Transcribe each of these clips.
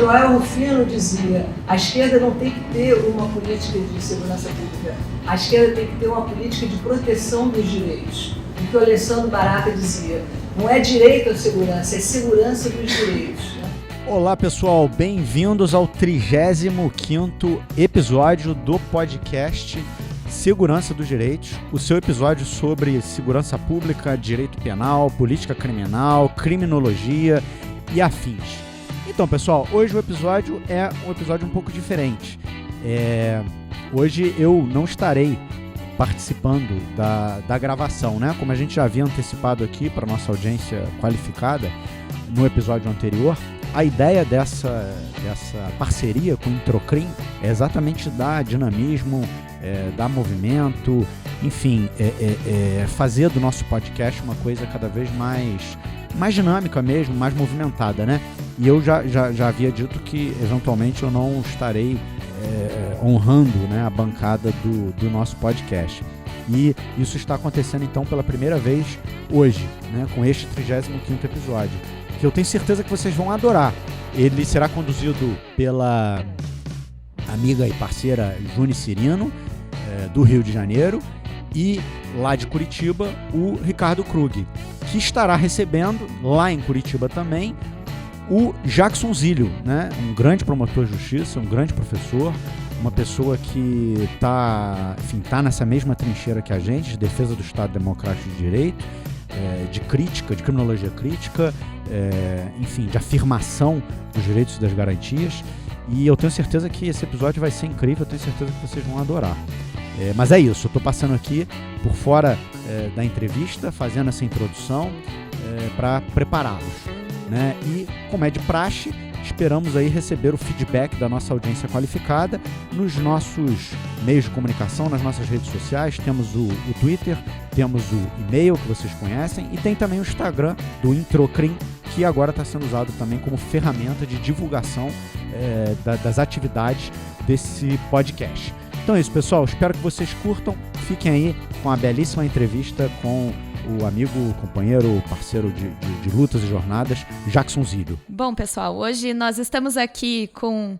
Joel Rufino dizia: a esquerda não tem que ter uma política de segurança pública, a esquerda tem que ter uma política de proteção dos direitos. O que o Alessandro Barata dizia: não é direito à segurança, é segurança dos direitos. Olá pessoal, bem-vindos ao 35º episódio do podcast Segurança dos Direitos, o seu episódio sobre segurança pública, direito penal, política criminal, criminologia e afins. Então pessoal, hoje o episódio é um episódio um pouco diferente. Hoje eu não estarei participando da gravação, né? Como a gente já havia antecipado aqui para nossa audiência qualificada no episódio anterior, a ideia dessa parceria com o Introcrim é exatamente dar dinamismo, dar movimento, enfim, fazer do nosso podcast uma coisa cada vez mais dinâmica mesmo, mais movimentada, né? E eu já havia dito que eventualmente eu não estarei honrando, né, a bancada do nosso podcast. E isso está acontecendo então pela primeira vez hoje, né, com este 35º episódio, que eu tenho certeza que vocês vão adorar. Ele será conduzido pela amiga e parceira Juni Cirino, do Rio de Janeiro, e lá de Curitiba, o Ricardo Krug, que estará recebendo lá em Curitiba também o Jackson Zílio, né? Um grande promotor de justiça, um grande professor, uma pessoa que está nessa mesma trincheira que a gente, de defesa do Estado Democrático de Direito, de crítica, de criminologia crítica, enfim, de afirmação dos direitos e das garantias. E eu tenho certeza que esse episódio vai ser incrível, eu tenho certeza que vocês vão adorar. Mas é isso, eu estou passando aqui por fora da entrevista, fazendo essa introdução para prepará-los, né? E, como é de praxe, esperamos aí receber o feedback da nossa audiência qualificada nos nossos meios de comunicação, nas nossas redes sociais. Temos o Twitter, temos o e-mail que vocês conhecem e tem também o Instagram do Introcrim, que agora está sendo usado também como ferramenta de divulgação das atividades desse podcast. Então é isso, pessoal. Espero que vocês curtam. Fiquem aí com a belíssima entrevista com o amigo, companheiro, parceiro de lutas e jornadas, Jackson Zílio. Bom, pessoal, hoje nós estamos aqui com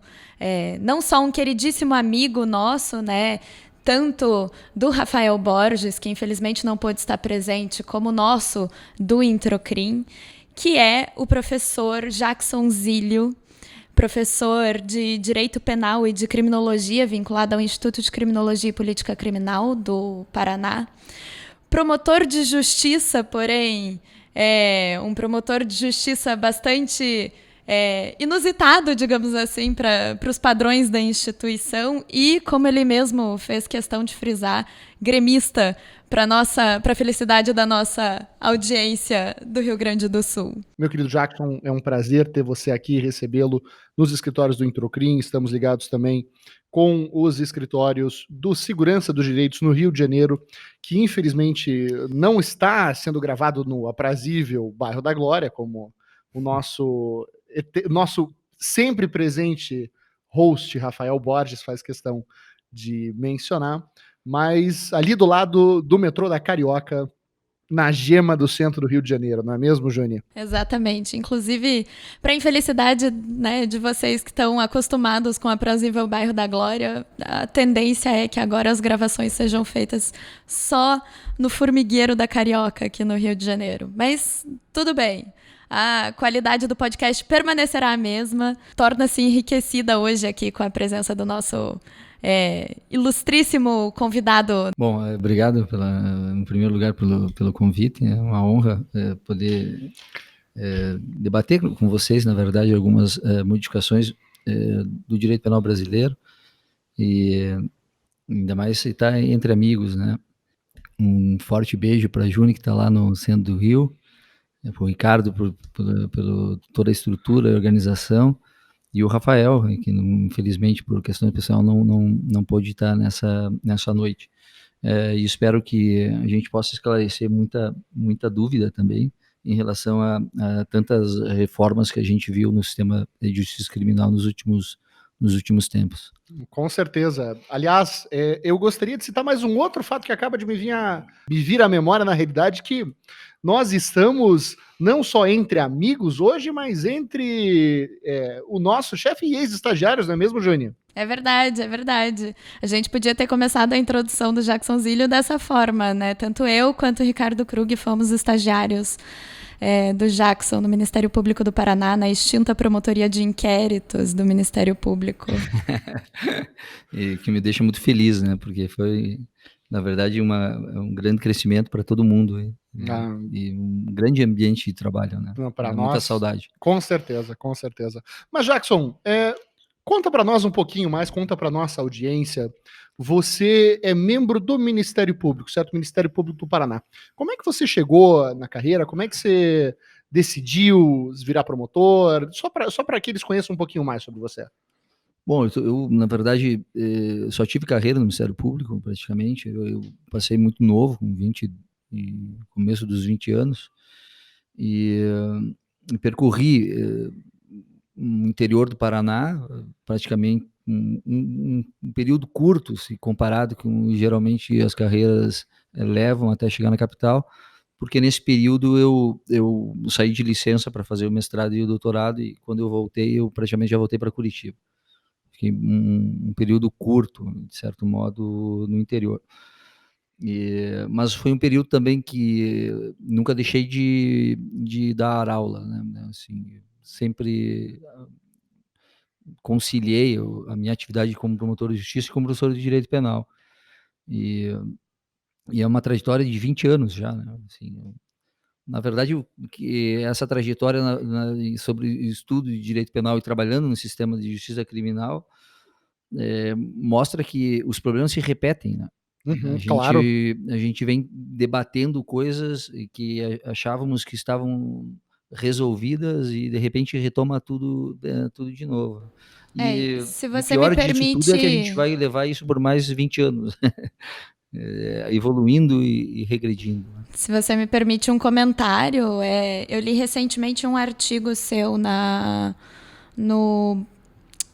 não só um queridíssimo amigo nosso, né, tanto do Rafael Borges, que infelizmente não pôde estar presente, como nosso do Introcrim, que é o professor Jackson Zílio, professor de Direito Penal e de Criminologia, vinculado ao Instituto de Criminologia e Política Criminal do Paraná. Promotor de justiça, porém, um promotor de justiça bastante inusitado, digamos assim, para os padrões da instituição e, como ele mesmo fez questão de frisar, gremista para a felicidade da nossa audiência do Rio Grande do Sul. Meu querido Jackson, é um prazer ter você aqui e recebê-lo nos escritórios do Introcrim. Estamos ligados também com os escritórios do Segurança dos Direitos no Rio de Janeiro, que infelizmente não está sendo gravado no aprazível Bairro da Glória, como o nosso sempre presente host, Rafael Borges, faz questão de mencionar, mas ali do lado do metrô da Carioca, na gema do centro do Rio de Janeiro, não é mesmo, Juni? Exatamente. Inclusive, para infelicidade, né, de vocês que estão acostumados com o aprazível Bairro da Glória, a tendência é que agora as gravações sejam feitas só no formigueiro da Carioca, aqui no Rio de Janeiro. Mas tudo bem. A qualidade do podcast permanecerá a mesma, torna-se enriquecida hoje aqui com a presença do nosso ilustríssimo convidado. Bom, obrigado em primeiro lugar pelo convite. É uma honra poder debater com vocês, na verdade, algumas modificações do direito penal brasileiro e ainda mais se está entre amigos, né? Um forte beijo para a Juni, que está lá no centro do Rio, para o Ricardo, por toda a estrutura e organização, e o Rafael, que infelizmente por questão pessoal não pôde estar nessa noite. E espero que a gente possa esclarecer muita dúvida também em relação a tantas reformas que a gente viu no sistema de justiça criminal nos últimos nos últimos tempos. Com certeza. Aliás, eu gostaria de citar mais um outro fato que acaba de me vir à memória, na realidade, que nós estamos não só entre amigos hoje, mas entre o nosso chefe e ex-estagiários, não é mesmo, Joaninha? É verdade, é verdade. A gente podia ter começado a introdução do Jackson Zilho dessa forma, né? Tanto eu quanto o Ricardo Krug fomos estagiários do Jackson no Ministério Público do Paraná, na extinta Promotoria de Inquéritos do Ministério Público. E que me deixa muito feliz, né? Porque foi, na verdade, um grande crescimento para todo mundo e um grande ambiente de trabalho, né? Para Muita nós, saudade. Com certeza, com certeza. Mas, Jackson, conta para nós um pouquinho mais, conta para nossa audiência. Você é membro do Ministério Público, certo? Ministério Público do Paraná. Como é que você chegou na carreira? Como é que você decidiu virar promotor? Só para que eles conheçam um pouquinho mais sobre você. Bom, eu na verdade, só tive carreira no Ministério Público, praticamente. Eu passei muito novo, com 20 e começo dos 20 anos, e percorri o interior do Paraná, praticamente um período curto, se comparado com geralmente as carreiras levam até chegar na capital, porque nesse período eu saí de licença para fazer o mestrado e o doutorado, e quando eu voltei, eu praticamente já voltei para Curitiba. Fiquei um período curto, de certo modo, no interior. Mas foi um período também que nunca deixei de dar aula, né? Assim, sempre conciliei a minha atividade como promotor de justiça e como professor de direito penal. E é uma trajetória de 20 anos já, né? Assim, na verdade, essa trajetória sobre estudo de direito penal e trabalhando no sistema de justiça criminal mostra que os problemas se repetem, né? Claro. A gente vem debatendo coisas que achávamos que estavam resolvidas e de repente retoma tudo de novo. E se o você me pior disso tudo é que a gente permite, vai levar isso por mais 20 anos, evoluindo e regredindo. se você me permite um comentário, eu li recentemente um artigo seu no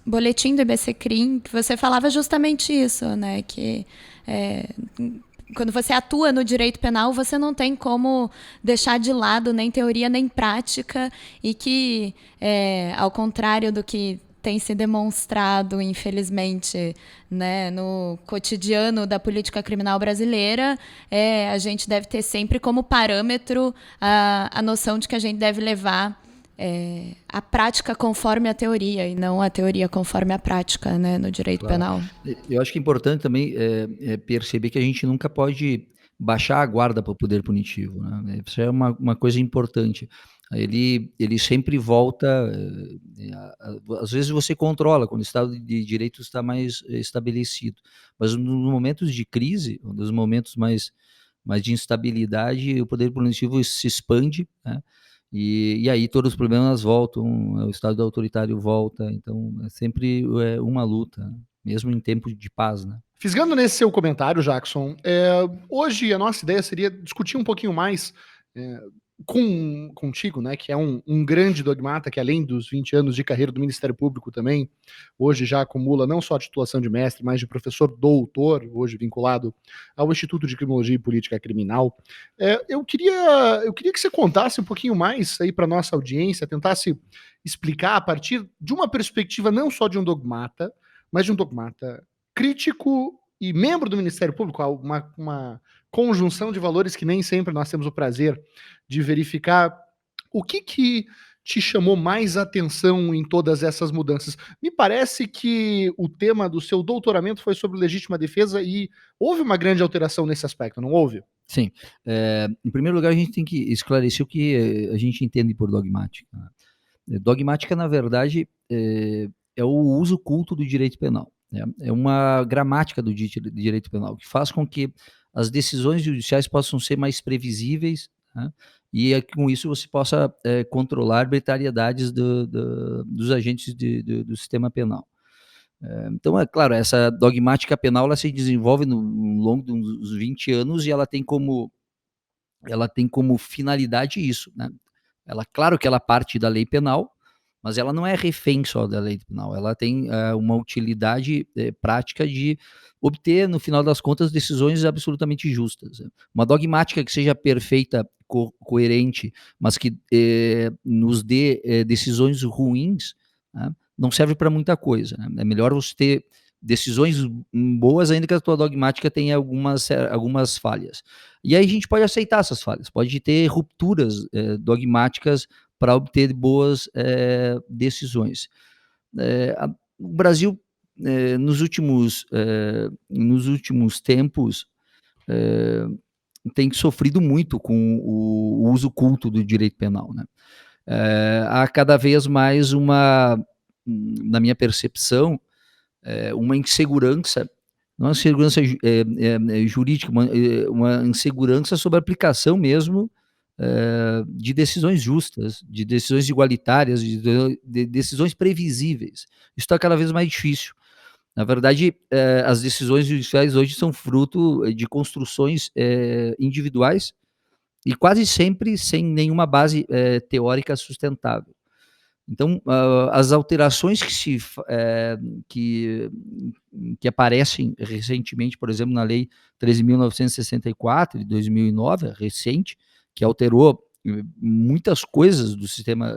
boletim do IBCCRIM, que você falava justamente isso, né? Que quando você atua no direito penal, você não tem como deixar de lado nem teoria nem prática, e que, ao contrário do que tem se demonstrado, infelizmente, né, no cotidiano da política criminal brasileira, a gente deve ter sempre como parâmetro a noção de que a gente deve levar a prática conforme a teoria e não a teoria conforme a prática, né, no direito penal. Eu acho que é importante também perceber que a gente nunca pode baixar a guarda para o poder punitivo, né? Isso é uma coisa importante. Ele sempre volta, às vezes você controla quando o Estado de Direito está mais estabelecido, mas nos momentos de crise, nos momentos mais de instabilidade, o poder punitivo se expande, né? E aí todos os problemas voltam, o Estado autoritário volta, então é sempre uma luta, mesmo em tempo de paz, né? Fisgando nesse seu comentário, Jackson, hoje a nossa ideia seria discutir um pouquinho mais contigo, né, que é um grande dogmata, que além dos 20 anos de carreira do Ministério Público também, hoje já acumula não só a titulação de mestre, mas de professor doutor, hoje vinculado ao Instituto de Criminologia e Política Criminal. Eu queria que você contasse um pouquinho mais aí para nossa audiência, tentasse explicar a partir de uma perspectiva não só de um dogmata, mas de um dogmata crítico e membro do Ministério Público, uma conjunção de valores que nem sempre nós temos o prazer de verificar. O que te chamou mais atenção em todas essas mudanças? Me parece que o tema do seu doutoramento foi sobre legítima defesa e houve uma grande alteração nesse aspecto, não houve? Sim. Em primeiro lugar, a gente tem que esclarecer o que a gente entende por dogmática, né? Dogmática, na verdade, é o uso culto do direito penal, né? É uma gramática do direito penal que faz com que as decisões judiciais possam ser mais previsíveis, né? E com isso você possa controlar arbitrariedades dos agentes do sistema penal. Então, é claro, essa dogmática penal ela se desenvolve no longo dos 20 anos e ela tem como finalidade isso, né? Claro que ela parte da lei penal, mas ela não é refém só da lei penal, ela tem uma utilidade prática de obter, no final das contas, decisões absolutamente justas. Uma dogmática que seja perfeita, coerente, mas que nos dê decisões ruins, né, não serve para muita coisa. Né? É melhor você ter decisões boas, ainda que a tua dogmática tenha algumas falhas. E aí a gente pode aceitar essas falhas, pode ter rupturas dogmáticas para obter boas decisões. O Brasil, nos últimos tempos, tem sofrido muito com o uso culto do direito penal. Né? Há cada vez mais na minha percepção, uma insegurança, não é uma insegurança jurídica, uma insegurança sobre a aplicação mesmo de decisões justas, de decisões igualitárias, de decisões previsíveis. Isso está cada vez mais difícil. Na verdade, as decisões judiciais hoje são fruto de construções individuais e quase sempre sem nenhuma base teórica sustentável. Então, as alterações que aparecem recentemente, por exemplo, na Lei 13.964, de 2009, recente, que alterou muitas coisas do sistema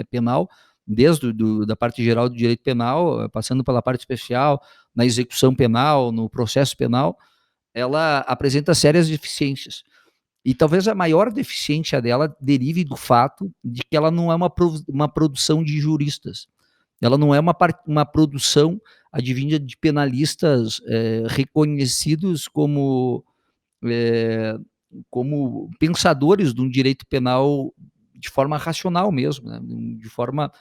penal, desde da parte geral do direito penal, passando pela parte especial, na execução penal, no processo penal, ela apresenta sérias deficiências. E talvez a maior deficiência dela derive do fato de que ela não é uma produção de juristas. Ela não é uma produção advinda de penalistas reconhecidos como pensadores de um direito penal de forma racional mesmo, né? De forma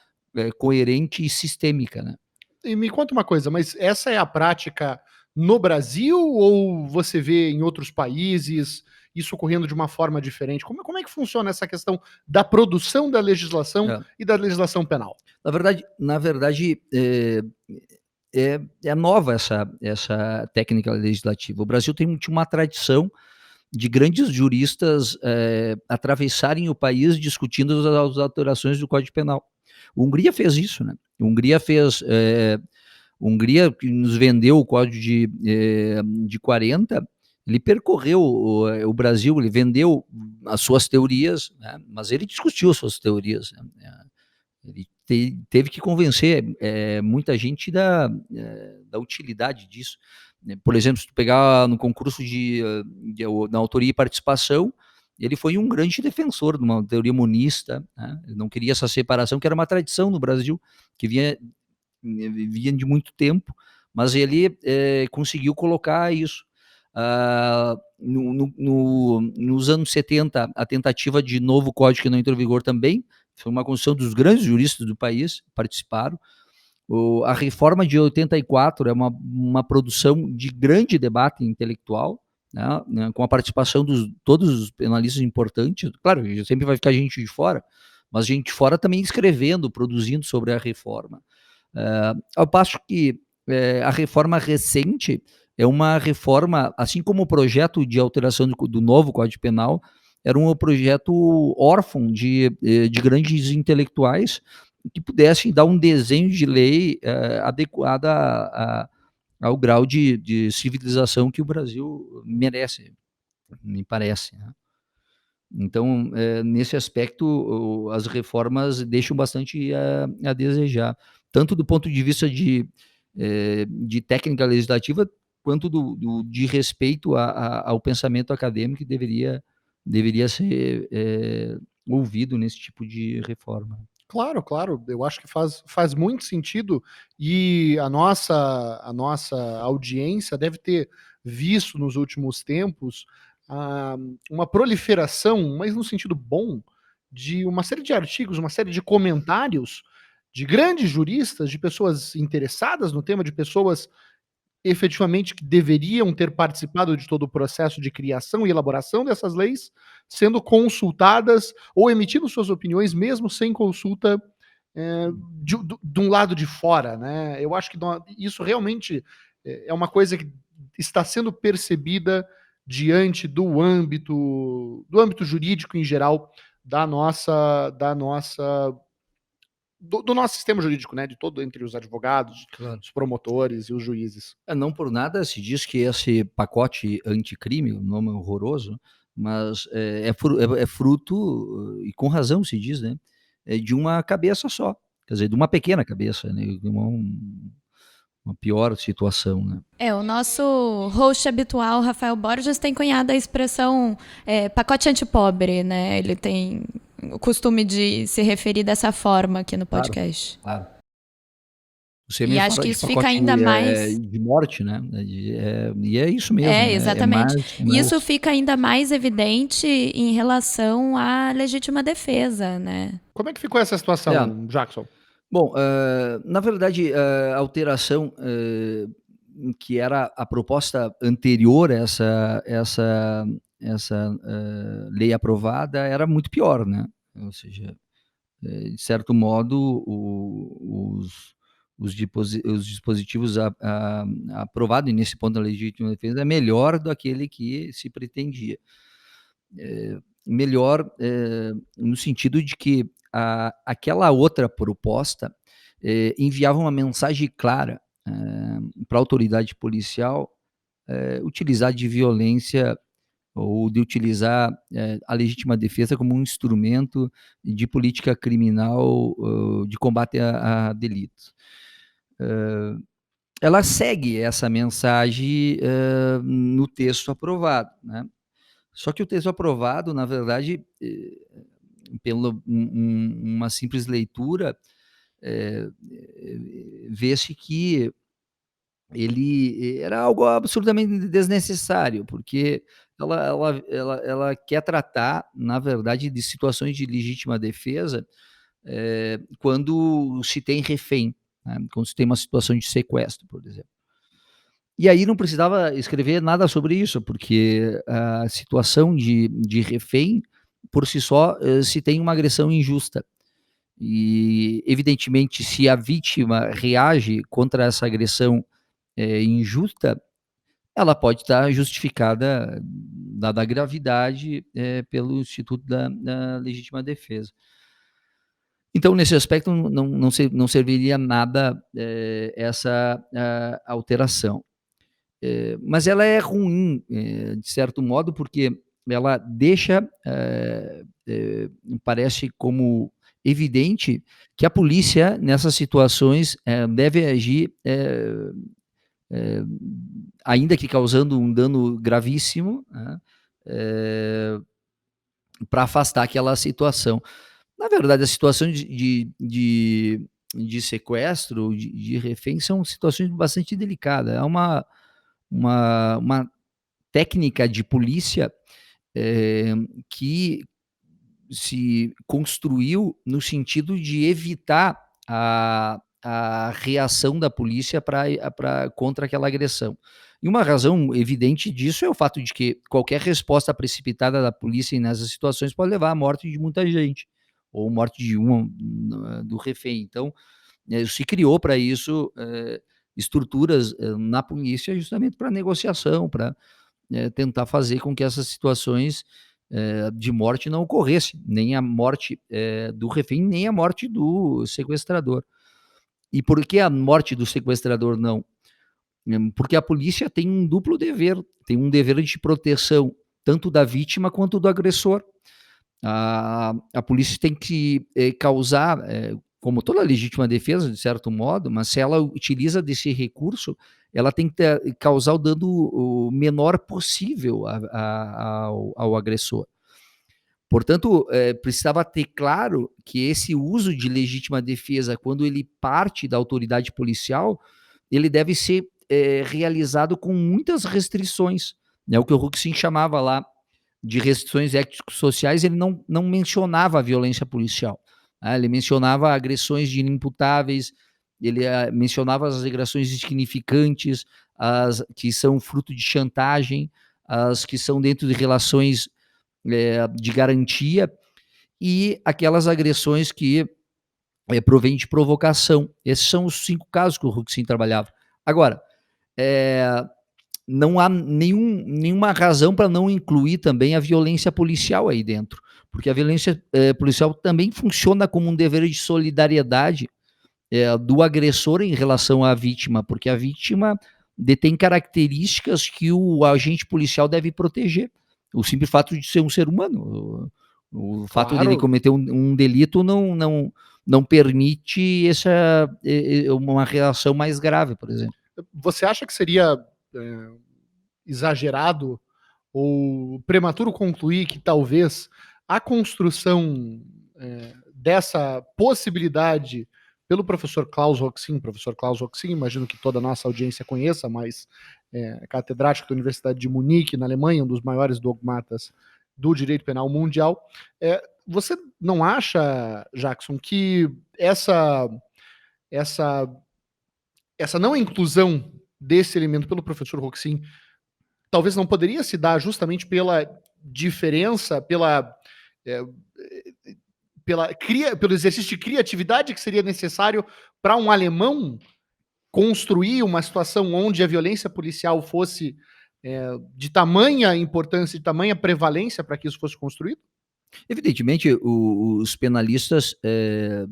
coerente e sistêmica. Né? E me conta uma coisa, mas essa é a prática no Brasil ou você vê em outros países isso ocorrendo de uma forma diferente? Como é que funciona essa questão da produção da legislação e da legislação penal? Na verdade é nova essa técnica legislativa. O Brasil tinha uma tradição de grandes juristas atravessarem o país discutindo as alterações do Código Penal. A Hungria fez isso, né? A Hungria, que nos vendeu o Código de 40, ele percorreu o Brasil, ele vendeu as suas teorias, né? Mas ele discutiu as suas teorias. Né? Ele teve que convencer muita gente da utilidade disso. Por exemplo, se tu pegar no concurso na autoria e participação, ele foi um grande defensor de uma teoria monista, né? Ele não queria essa separação, que era uma tradição no Brasil, que vinha de muito tempo, mas ele conseguiu colocar isso. Nos anos 70, a tentativa de novo código que não entrou em vigor também, foi uma construção dos grandes juristas do país, participaram. A reforma de 84 é uma produção de grande debate intelectual, né, com a participação de todos os penalistas importantes. Claro, sempre vai ficar gente de fora, mas gente de fora também escrevendo, produzindo sobre a reforma. Ao passo que a reforma recente é uma reforma, assim como o projeto de alteração do novo Código Penal, era um projeto órfão de grandes intelectuais que pudessem dar um desenho de lei adequado ao grau de civilização que o Brasil merece, me parece. Né? Então, nesse aspecto, as reformas deixam bastante a desejar, tanto do ponto de vista de técnica legislativa, quanto de respeito ao pensamento acadêmico que deveria ser ouvido nesse tipo de reforma. Claro, claro, eu acho que faz muito sentido e a nossa audiência deve ter visto nos últimos tempos uma proliferação, mas no sentido bom, de uma série de artigos, uma série de comentários de grandes juristas, de pessoas interessadas no tema, de pessoas efetivamente que deveriam ter participado de todo o processo de criação e elaboração dessas leis, sendo consultadas ou emitindo suas opiniões mesmo sem consulta de um lado de fora, né? Eu acho que isso realmente é uma coisa que está sendo percebida diante do âmbito jurídico em geral da nossa do nosso sistema jurídico, né? De todo, entre os advogados, Claro. os promotores e os juízes. Não por nada se diz que esse pacote anticrime, o nome é horroroso, mas é fruto, e com razão se diz, né, de uma cabeça só, quer dizer, de uma pequena cabeça, né, de uma pior situação, né. O nosso host habitual, Rafael Borges, tem cunhado a expressão pacote antipobre, né? Ele tem o costume de se referir dessa forma aqui no podcast. Claro. Você E mesmo acho fala que de isso fica pacote, ainda mais... de morte, né, e é isso mesmo, né, exatamente. é E mais isso fica ainda mais evidente em relação à legítima defesa, né? Como é que ficou essa situação, Jackson? Bom, na verdade, a alteração, que era a proposta anterior a essa lei aprovada era muito pior, né. Ou seja, de certo modo, os dispositivos aprovados nesse ponto da legítima defesa é melhor do aquele que se pretendia. Melhor, no sentido de que aquela outra proposta, enviava uma mensagem clara, para a autoridade policial, utilizar de violência ou de utilizar, a legítima defesa como um instrumento de política criminal, de combate a delitos. Ela segue essa mensagem, no texto aprovado, né. Só que o texto aprovado, na verdade, pela uma simples leitura, vê-se que ele era algo absurdamente desnecessário, porque ela quer tratar, na verdade, de situações de legítima defesa, quando se tem refém, né, quando se tem uma situação de sequestro, por exemplo. E aí não precisava escrever nada sobre isso, porque a situação de refém, por si só, se tem uma agressão injusta. E, evidentemente, se a vítima reage contra essa agressão, injusta, ela pode estar justificada, dada a gravidade, pelo instituto da legítima defesa. Então, nesse aspecto, não serviria nada, essa alteração. Mas ela é ruim, de certo modo, porque ela deixa, parece como evidente que a polícia, nessas situações, deve agir, ainda que causando um dano gravíssimo, né, para afastar aquela situação. Na verdade, a situação de sequestro, de refém, são situações bastante delicadas. É uma técnica de polícia, que se construiu no sentido de evitar a reação da polícia contra aquela agressão. E uma razão evidente disso é o fato de que qualquer resposta precipitada da polícia nessas situações pode levar à morte de muita gente, ou morte do refém. Então, se criou para isso, estruturas, na polícia justamente para negociação, para tentar fazer com que essas situações, de morte não ocorressem, nem a morte, do refém, nem a morte do sequestrador. E por que a morte do sequestrador não? Porque a polícia tem um duplo dever, tem um dever de proteção tanto da vítima quanto do agressor. A polícia tem que causar, como toda legítima defesa, de certo modo, mas se ela utiliza desse recurso, ela tem que causar o dano o menor possível ao agressor. Portanto, precisava ter claro que esse uso de legítima defesa, quando ele parte da autoridade policial, ele deve ser realizado com muitas restrições, né, o que o Huxin chamava lá de restrições ético-sociais. Ele não mencionava a violência policial, né, ele mencionava agressões de inimputáveis, ele mencionava as agressões insignificantes, as que são fruto de chantagem, as que são dentro de relações de garantia, e aquelas agressões que provêm de provocação. Esses são os 5 casos que o Huxin trabalhava. Agora, não há nenhuma razão para não incluir também a violência policial aí dentro, porque a violência policial também funciona como um dever de solidariedade do agressor em relação à vítima, porque a vítima detém características que o agente policial deve proteger. O simples fato de ser um ser humano, o fato dele cometer um delito não permite uma reação mais grave, por exemplo. Você acha que seria exagerado ou prematuro concluir que talvez a construção dessa possibilidade pelo professor Klaus Roxin, imagino que toda a nossa audiência conheça, mas catedrático da Universidade de Munique, na Alemanha, um dos maiores dogmatas do direito penal mundial. Você não acha, Jackson, que essa não inclusão desse elemento pelo professor Roxin talvez não poderia se dar justamente pela diferença, pelo exercício de criatividade que seria necessário para um alemão construir uma situação onde a violência policial fosse de tamanha importância, de tamanha prevalência para que isso fosse construído? Evidentemente, os penalistas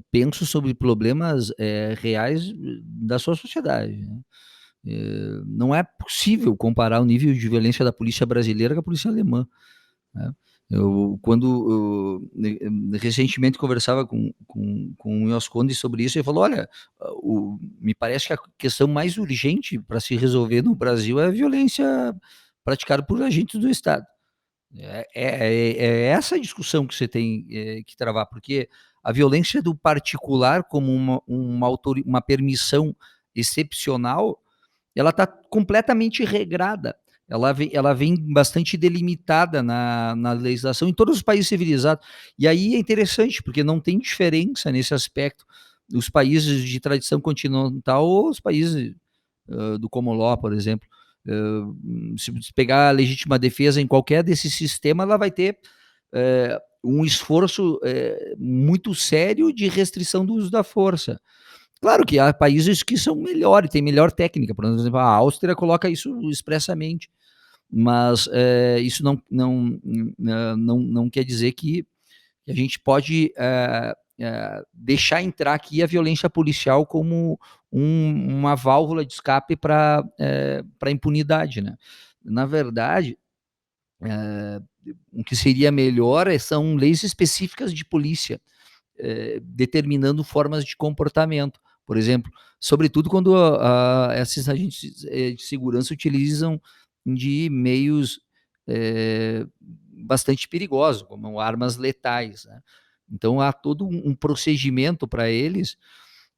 pensam sobre problemas reais da sua sociedade, né? Não é possível comparar o nível de violência da polícia brasileira com a polícia alemã, né? Recentemente conversava com o Iosconde sobre isso, ele falou, olha, me parece que a questão mais urgente para se resolver no Brasil é a violência praticada por agentes do Estado. É essa discussão que você tem que travar, porque a violência do particular como uma permissão excepcional, ela está completamente regrada. Ela vem bastante delimitada na legislação em todos os países civilizados. E aí é interessante, porque não tem diferença nesse aspecto. Os países de tradição continental ou os países do common law, por exemplo. Se pegar a legítima defesa em qualquer desse sistema, ela vai ter um esforço muito sério de restrição do uso da força. Claro que há países que são melhores, têm melhor técnica, por exemplo, a Áustria coloca isso expressamente, mas isso não quer dizer que a gente pode deixar entrar aqui a violência policial como uma válvula de escape para a impunidade, né? Na verdade, o que seria melhor são leis específicas de polícia, determinando formas de comportamento. Por exemplo, sobretudo quando esses agentes de segurança utilizam de meios bastante perigosos, como armas letais, né? Então há todo um procedimento para eles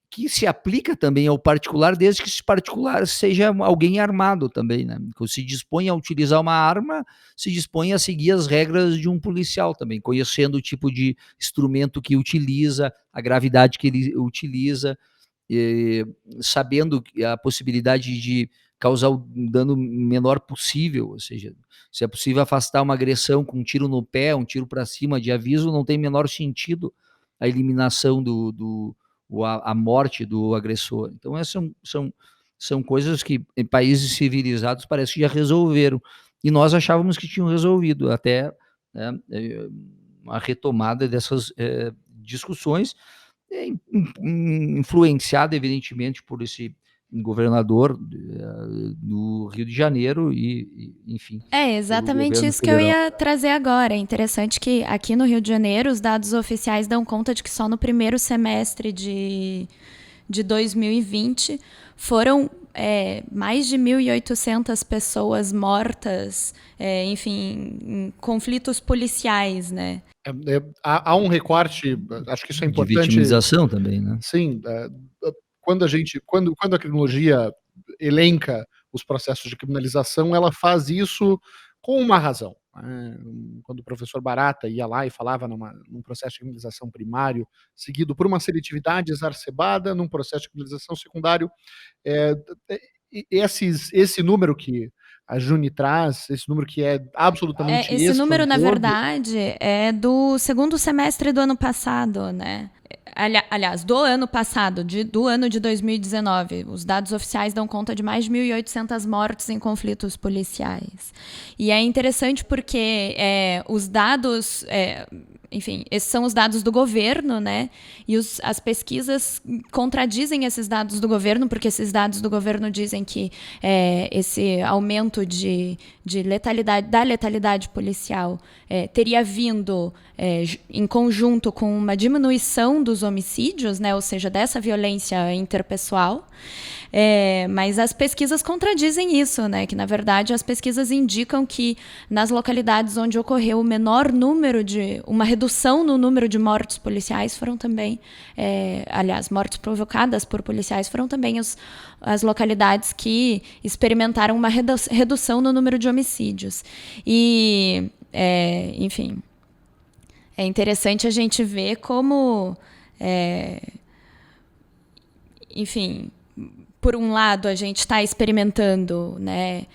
que se aplica também ao particular, desde que esse particular seja alguém armado também, né? Se dispõe a utilizar uma arma, se dispõe a seguir as regras de um policial também, conhecendo o tipo de instrumento que utiliza, a gravidade que ele utiliza, sabendo a possibilidade de causar o dano menor possível, ou seja, se é possível afastar uma agressão com um tiro no pé, um tiro para cima de aviso, não tem menor sentido a eliminação a morte do agressor. Então essas são coisas que em países civilizados parece que já resolveram, e nós achávamos que tinham resolvido, até a retomada dessas discussões, influenciada evidentemente por esse governador do Rio de Janeiro e enfim. É exatamente isso que eu ia trazer agora. É interessante que aqui no Rio de Janeiro os dados oficiais dão conta de que só no primeiro semestre de 2020 foram mais de 1.800 pessoas mortas, enfim, em conflitos policiais, né? Há um recorte, acho que isso é importante. De vitimização também, né? Sim, quando a criminologia elenca os processos de criminalização, ela faz isso com uma razão, né? Quando o professor Barata ia lá e falava num processo de criminalização primário, seguido por uma seletividade exacerbada, num processo de criminalização secundário, esse número que a Juni traz, esse número que é absolutamente esse número, na verdade, é do segundo semestre do ano passado, né? aliás, do ano passado, do ano de 2019, os dados oficiais dão conta de mais de 1.800 mortes em conflitos policiais. E é interessante porque os dados... enfim, esses são os dados do governo, né? E as pesquisas contradizem esses dados do governo, porque esses dados do governo dizem que esse aumento de letalidade policial teria vindo em conjunto com uma diminuição dos homicídios, né? Ou seja, dessa violência interpessoal. Mas as pesquisas contradizem isso, né? Que, na verdade, as pesquisas indicam que nas localidades onde ocorreu o menor número uma redução no número de mortes policiais foram também, aliás, mortes provocadas por policiais foram também as localidades que experimentaram uma redução no número de homicídios. E, enfim, é interessante a gente ver como, enfim... Por um lado, a gente está experimentando, né,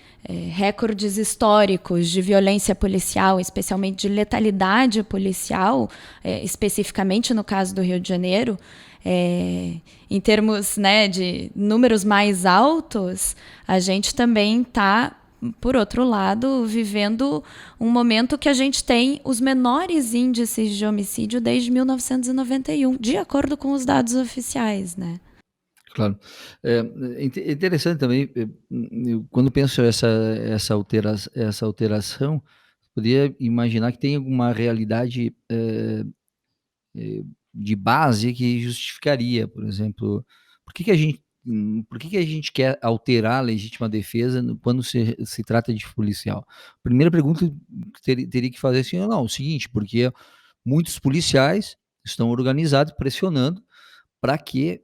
recordes históricos de violência policial, especialmente de letalidade policial, especificamente no caso do Rio de Janeiro, em termos, né, de números mais altos, a gente também está, por outro lado, vivendo um momento que a gente tem os menores índices de homicídio desde 1991, de acordo com os dados oficiais, né? Claro. Interessante também, eu, quando penso essa alteração, poderia imaginar que tem alguma realidade de base que justificaria, por exemplo, por que a gente quer alterar a legítima defesa quando se trata de policial? Primeira pergunta que teria que fazer assim, não, é o seguinte, porque muitos policiais estão organizados, pressionando para que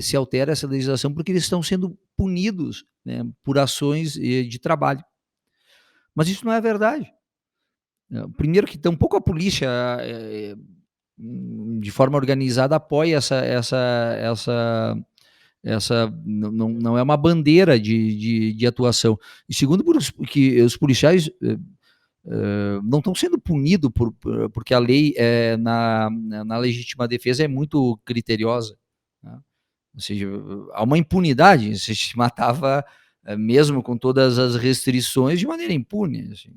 se altere essa legislação, porque eles estão sendo punidos, né, por ações de trabalho. Mas isso não é verdade. Primeiro que tampouco a polícia, de forma organizada, apoia não é uma bandeira de atuação. E segundo, que os policiais não estão sendo punidos porque a lei na legítima defesa é muito criteriosa, né? Ou seja, há uma impunidade, se matava mesmo com todas as restrições de maneira impune. Assim,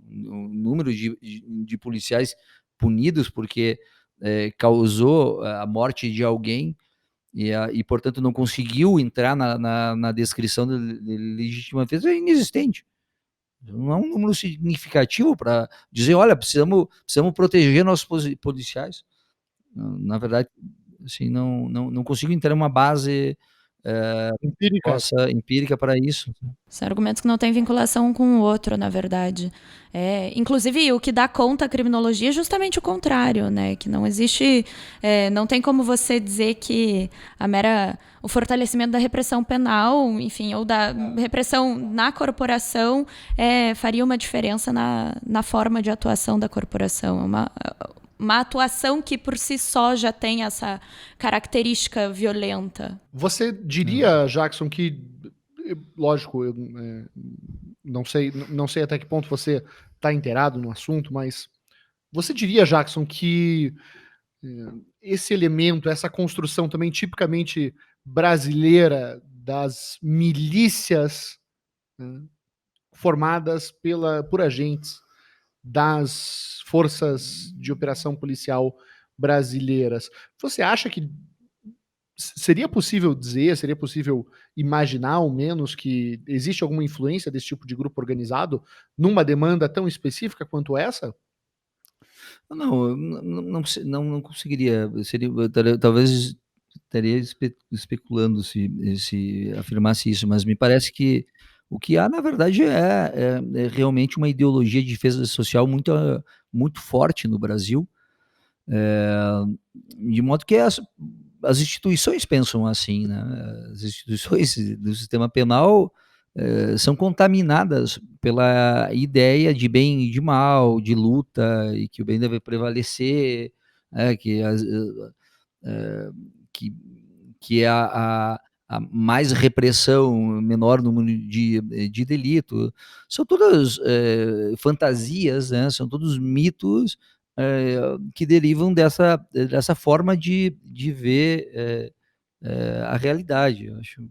o número de policiais punidos porque causou a morte de alguém e, portanto, não conseguiu entrar na descrição de legítima defesa é inexistente. Não é um número significativo para dizer, olha, precisamos proteger nossos policiais. Na verdade, assim, não consigo entender uma base empírica para isso. São argumentos que não têm vinculação um com o outro, na verdade. Inclusive, o que dá conta à criminologia é justamente o contrário, né? Que não existe, não tem como você dizer que o fortalecimento da repressão penal, enfim, ou da repressão na corporação faria uma diferença na forma de atuação da corporação. Uma atuação que por si só já tem essa característica violenta. Você diria, Jackson, que, lógico, eu não sei até que ponto você está inteirado no assunto, mas você diria, Jackson, que esse elemento, essa construção também tipicamente brasileira das milícias, né, formadas por agentes das forças de operação policial brasileiras. Você acha que seria possível dizer, seria possível imaginar, ao menos, que existe alguma influência desse tipo de grupo organizado numa demanda tão específica quanto essa? Não conseguiria. Talvez estaria especulando se afirmasse isso, mas me parece que o que há, na verdade, é realmente uma ideologia de defesa social muito forte no Brasil, de modo que as instituições pensam assim, né? As instituições do sistema penal são contaminadas pela ideia de bem e de mal, de luta, e que o bem deve prevalecer, que a mais repressão, menor número de delito. São todas fantasias, né? São todos mitos que derivam dessa forma de ver a realidade. Eu acho,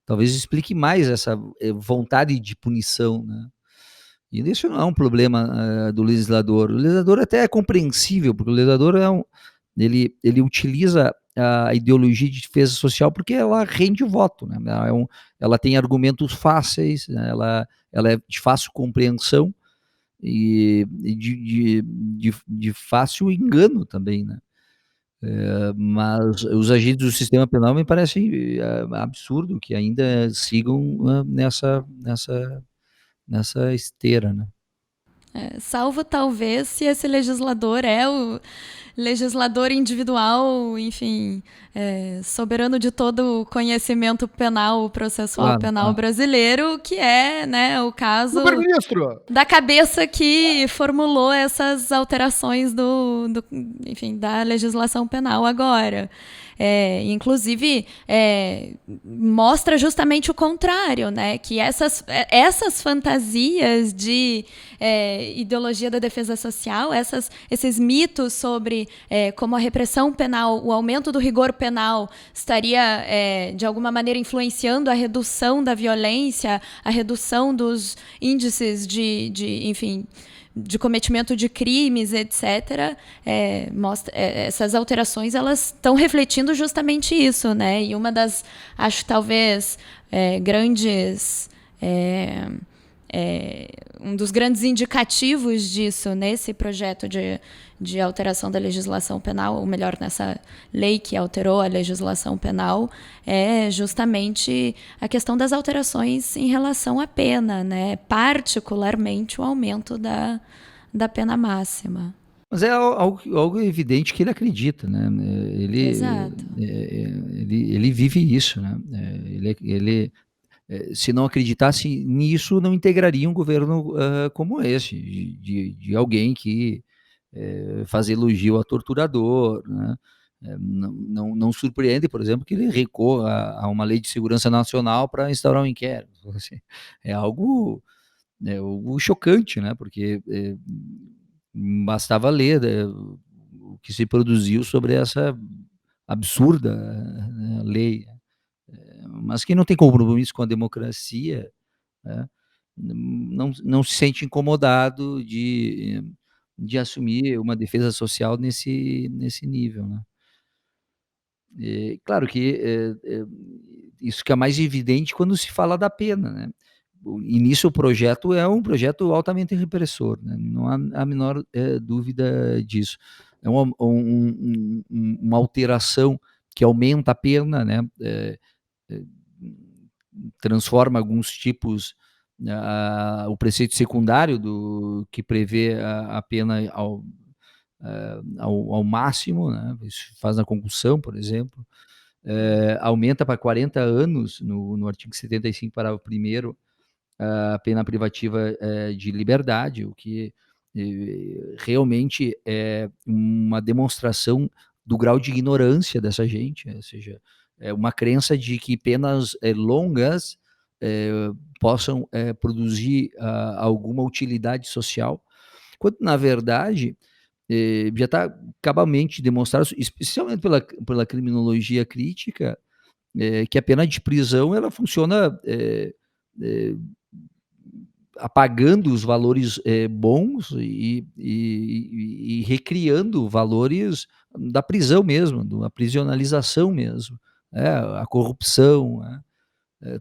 talvez explique mais essa vontade de punição, né? E isso não é um problema do legislador. O legislador até é compreensível, porque o legislador ele utiliza a ideologia de defesa social porque ela rende voto, né? Ela tem argumentos fáceis, né? Ela é de fácil compreensão e de fácil engano também, né? Mas os agentes do sistema penal me parece absurdo que ainda sigam nessa esteira, né? Salvo talvez se esse legislador é o legislador individual, enfim, soberano de todo o conhecimento penal, processual penal brasileiro, que é, né, o caso da cabeça que formulou essas alterações enfim, da legislação penal agora. Inclusive, mostra justamente o contrário, né? Que essas fantasias de ideologia da defesa social, esses mitos sobre como a repressão penal, o aumento do rigor penal estaria, de alguma maneira, influenciando a redução da violência, a redução dos índices enfim, de cometimento de crimes, etc. Essas alterações, elas estão refletindo justamente isso, né? E uma das, acho, talvez, grandes... um dos grandes indicativos disso nesse projeto de alteração da legislação penal, ou melhor, nessa lei que alterou a legislação penal, é justamente a questão das alterações em relação à pena, né? Particularmente o aumento da pena máxima. Mas é algo evidente que ele acredita, né? Exato. Ele vive isso, né? Se não acreditasse nisso, não integraria um governo como esse, de alguém que faz elogio a torturador, né? Não surpreende, por exemplo, que ele recorra a uma lei de segurança nacional para instaurar um inquérito. Assim, é algo chocante, né? Porque bastava ler o que se produziu sobre essa absurda lei, mas quem não tem compromisso com a democracia, né, não se sente incomodado de assumir uma defesa social nesse nível, né. Claro que isso fica mais evidente quando se fala da pena, né. E nisso o projeto é um projeto altamente repressor, né, não há a menor dúvida disso. É uma alteração que aumenta a pena, né, transforma alguns tipos, o preceito secundário que prevê a pena ao máximo, né, isso faz na concussão, por exemplo, aumenta para 40 anos no artigo 75, parágrafo 1º, a pena privativa de liberdade, o que realmente é uma demonstração do grau de ignorância dessa gente, ou seja, é uma crença de que penas longas possam produzir alguma utilidade social, quando na verdade já está cabalmente demonstrado, especialmente pela criminologia crítica, que a pena de prisão ela funciona apagando os valores bons e recriando valores da prisão mesmo, da prisionalização mesmo, a corrupção,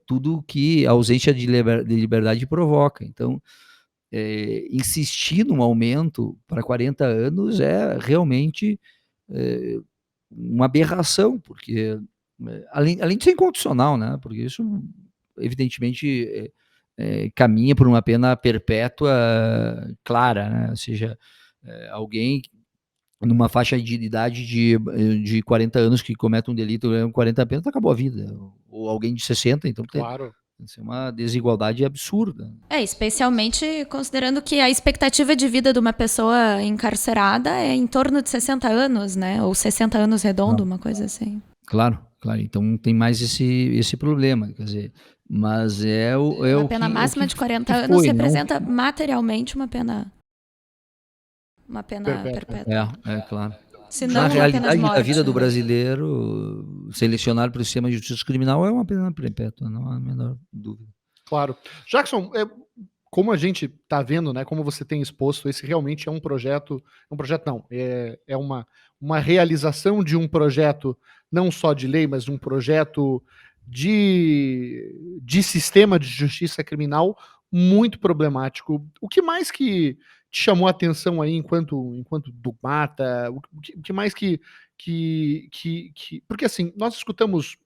tudo que a ausência de liberdade provoca. Então, insistir num aumento para 40 anos é realmente uma aberração, porque além de ser incondicional, né, porque isso evidentemente caminha por uma pena perpétua clara, né, ou seja, alguém numa faixa de idade de 40 anos que comete um delito, 40 anos, acabou a vida, ou alguém de 60, então Claro. isso é uma desigualdade absurda. Especialmente considerando que a expectativa de vida de uma pessoa encarcerada é em torno de 60 anos, né? Ou 60 anos redondo, uma coisa assim. Claro. Então tem mais esse problema, quer dizer, mas a pena máxima de 40 anos representa materialmente uma pena uma pena Perpétua. perpétua. Claro. Se Na não, uma pena de realidade, morte. a vida do né? brasileiro, selecionado pelo sistema de justiça criminal, é uma pena perpétua, não há a menor dúvida. Claro. Jackson, como a gente está vendo, né, como você tem exposto, esse realmente é um projeto não, é uma realização de um projeto não só de lei, mas de um projeto de sistema de justiça criminal muito problemático. O que mais que te chamou a atenção aí enquanto dogmata? O que mais que porque assim, nós escutamos,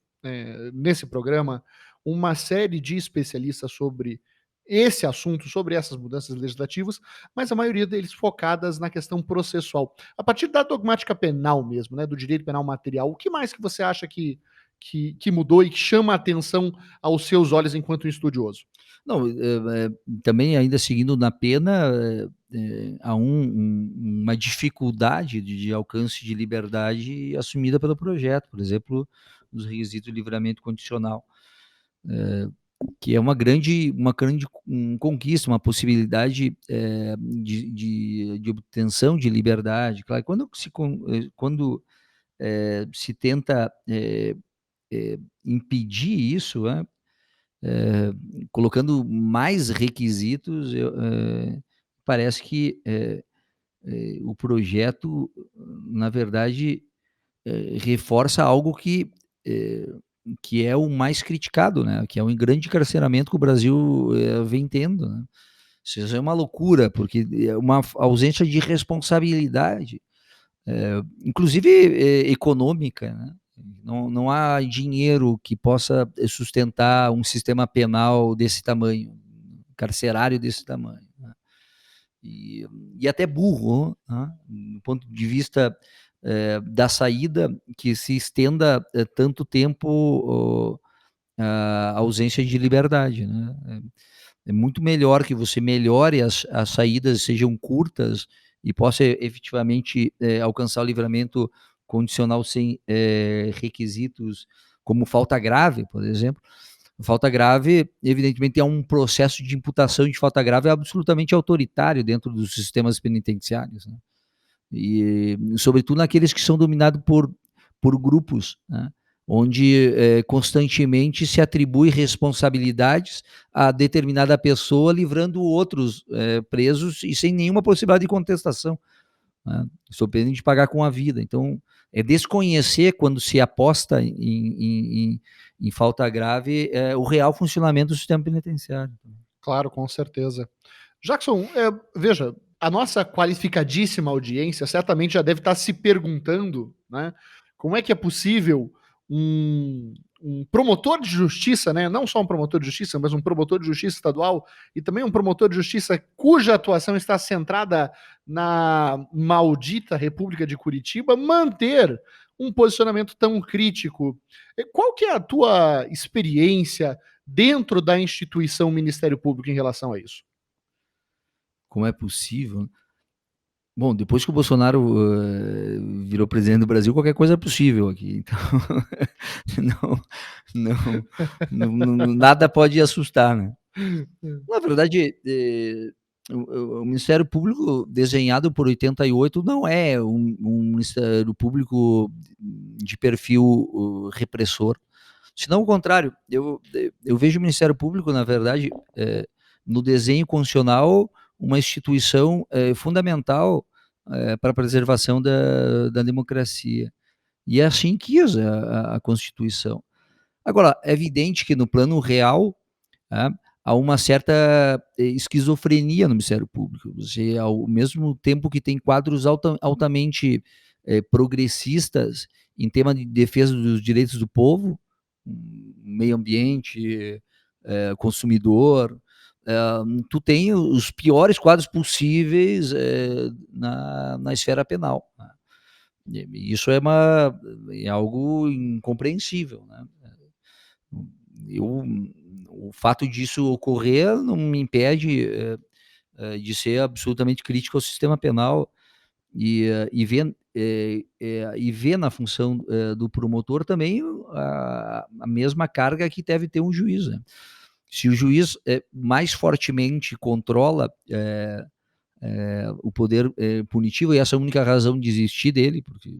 nesse programa, uma série de especialistas sobre esse assunto, sobre essas mudanças legislativas, mas a maioria deles focadas na questão processual. A partir da dogmática penal mesmo, né, do direito penal material, o que mais que você acha que mudou e que chama a atenção aos seus olhos enquanto um estudioso? Não, também ainda seguindo na pena, há uma dificuldade de alcance de liberdade assumida pelo projeto, por exemplo, os requisitos de livramento condicional, que é uma grande conquista, uma possibilidade de obtenção de liberdade. Claro, quando se tenta impedir isso, colocando mais requisitos, parece que o projeto, na verdade, reforça algo que é o mais criticado, né? Que é o grande encarceramento que o Brasil vem tendo. Né? Isso é uma loucura, porque é uma ausência de responsabilidade, inclusive econômica, né? Não há dinheiro que possa sustentar um sistema penal desse tamanho, carcerário desse tamanho. Né? E até burro, né? Do ponto de vista da saída, que se estenda tanto tempo a ausência de liberdade. Né? É muito melhor que você melhore as saídas, sejam curtas e possa efetivamente alcançar o livramento condicional sem requisitos, como falta grave, por exemplo. Falta grave, evidentemente, é um processo de imputação de falta grave absolutamente autoritário dentro dos sistemas penitenciários, né? E, sobretudo, naqueles que são dominados por grupos, né? Onde constantemente se atribui responsabilidades a determinada pessoa, livrando outros presos e sem nenhuma possibilidade de contestação, né? Sob pena de pagar com a vida. Então, é desconhecer, quando se aposta em falta grave, o real funcionamento do sistema penitenciário. Claro, com certeza. Jackson, veja, a nossa qualificadíssima audiência certamente já deve estar se perguntando, né, como é que é possível um promotor de justiça, né, não só um promotor de justiça, mas um promotor de justiça estadual e também um promotor de justiça cuja atuação está centrada na maldita República de Curitiba, manter um posicionamento tão crítico. Qual que é a tua experiência dentro da instituição Ministério Público em relação a isso? Como é possível? Bom, depois que o Bolsonaro virou presidente do Brasil, qualquer coisa é possível aqui. Então, nada pode assustar, né? Na verdade, o Ministério Público, desenhado por 88, não é um Ministério Público de perfil repressor. Senão, o contrário, eu vejo o Ministério Público, na verdade, no desenho constitucional, uma instituição fundamental para a preservação da democracia. E é assim que quis a Constituição. Agora, é evidente que no plano real, há uma certa esquizofrenia no Ministério Público. Você, ao mesmo tempo que tem quadros altamente progressistas em tema de defesa dos direitos do povo, meio ambiente, consumidor, tu tem os piores quadros possíveis na esfera penal. Né? Isso é algo incompreensível. Né? O fato disso ocorrer não me impede de ser absolutamente crítico ao sistema penal e ver na função do promotor também a mesma carga que deve ter um juiz. Né? Se o juiz mais fortemente controla o poder punitivo, e essa é a única razão de existir dele, porque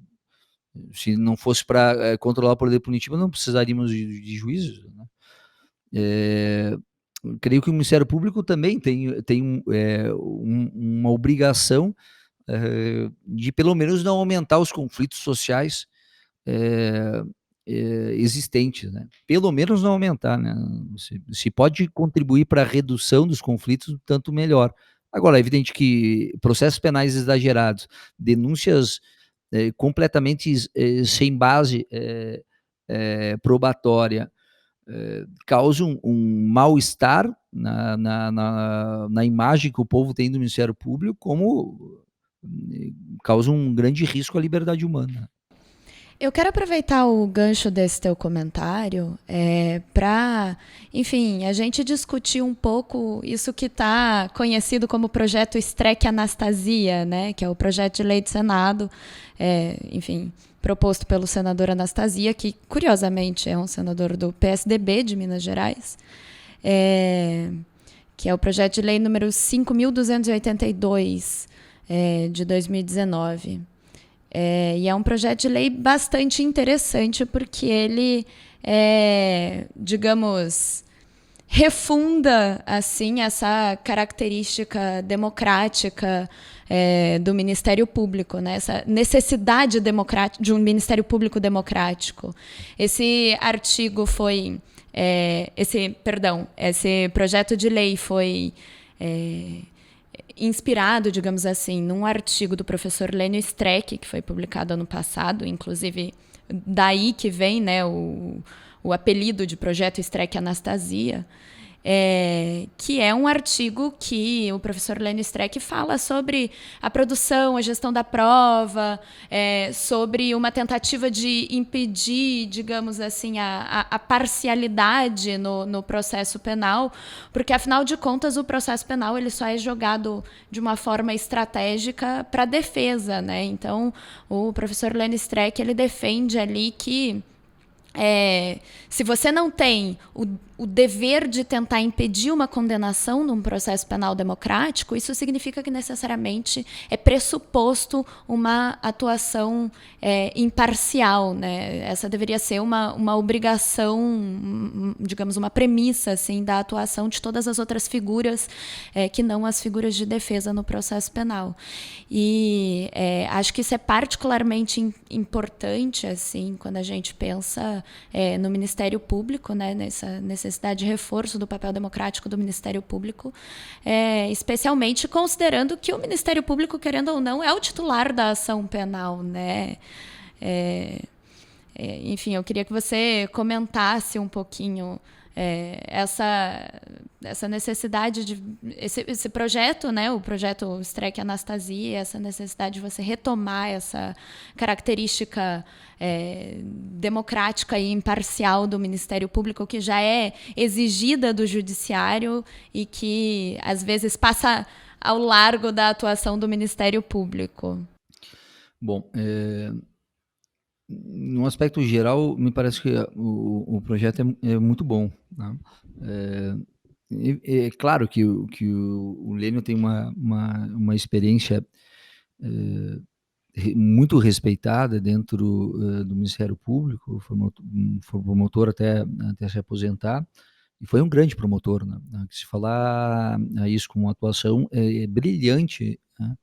se não fosse para controlar o poder punitivo, não precisaríamos de juízes, né? Creio que o Ministério Público também tem uma obrigação de pelo menos não aumentar os conflitos sociais existentes, né? Pelo menos não aumentar, né? Se pode contribuir para a redução dos conflitos, tanto melhor. Agora, é evidente que processos penais exagerados, denúncias completamente sem base probatória, causam um mal-estar na imagem que o povo tem do Ministério Público, como causam um grande risco à liberdade humana. Eu quero aproveitar o gancho desse teu comentário para, enfim, a gente discutir um pouco isso que está conhecido como projeto Streck Anastasia, né, que é o projeto de lei do Senado, enfim, proposto pelo senador Anastasia, que curiosamente é um senador do PSDB de Minas Gerais, que é o projeto de lei número 5.282 de 2019. E é um projeto de lei bastante interessante porque ele, digamos, refunda assim essa característica democrática do Ministério Público, né? Essa necessidade de um Ministério Público democrático. Esse artigo foi, esse projeto de lei foi inspirado, digamos assim, num artigo do professor Lênio Streck, que foi publicado ano passado, inclusive daí que vem, né, o apelido de projeto Streck Anastasia, que é um artigo que o professor Lênio Streck fala sobre a produção, a gestão da prova, sobre uma tentativa de impedir, digamos assim, a parcialidade no processo penal, porque, afinal de contas, o processo penal ele só é jogado de uma forma estratégica para a defesa, né? Então, o professor Lênio Streck ele defende ali que se você não tem o dever de tentar impedir uma condenação num processo penal democrático, isso significa que necessariamente é pressuposto uma atuação imparcial, né? Essa deveria ser uma obrigação, digamos, uma premissa assim, da atuação de todas as outras figuras que não as figuras de defesa no processo penal. E acho que isso é particularmente importante assim, quando a gente pensa no Ministério Público, né, nessa necessidade de reforço do papel democrático do Ministério Público, especialmente considerando que o Ministério Público, querendo ou não, é o titular da ação penal, né? Enfim, eu queria que você comentasse um pouquinho essa necessidade de esse projeto, né, o projeto Streck Anastasia, essa necessidade de você retomar essa característica democrática e imparcial do Ministério Público, que já é exigida do Judiciário e que às vezes passa ao largo da atuação do Ministério Público. Bom, num aspecto geral, me parece que o projeto é muito bom, né? É claro que o Lênio tem uma experiência muito respeitada dentro do Ministério Público, foi promotor até se aposentar, e foi um grande promotor, né? Se falar isso com uma atuação brilhante, né?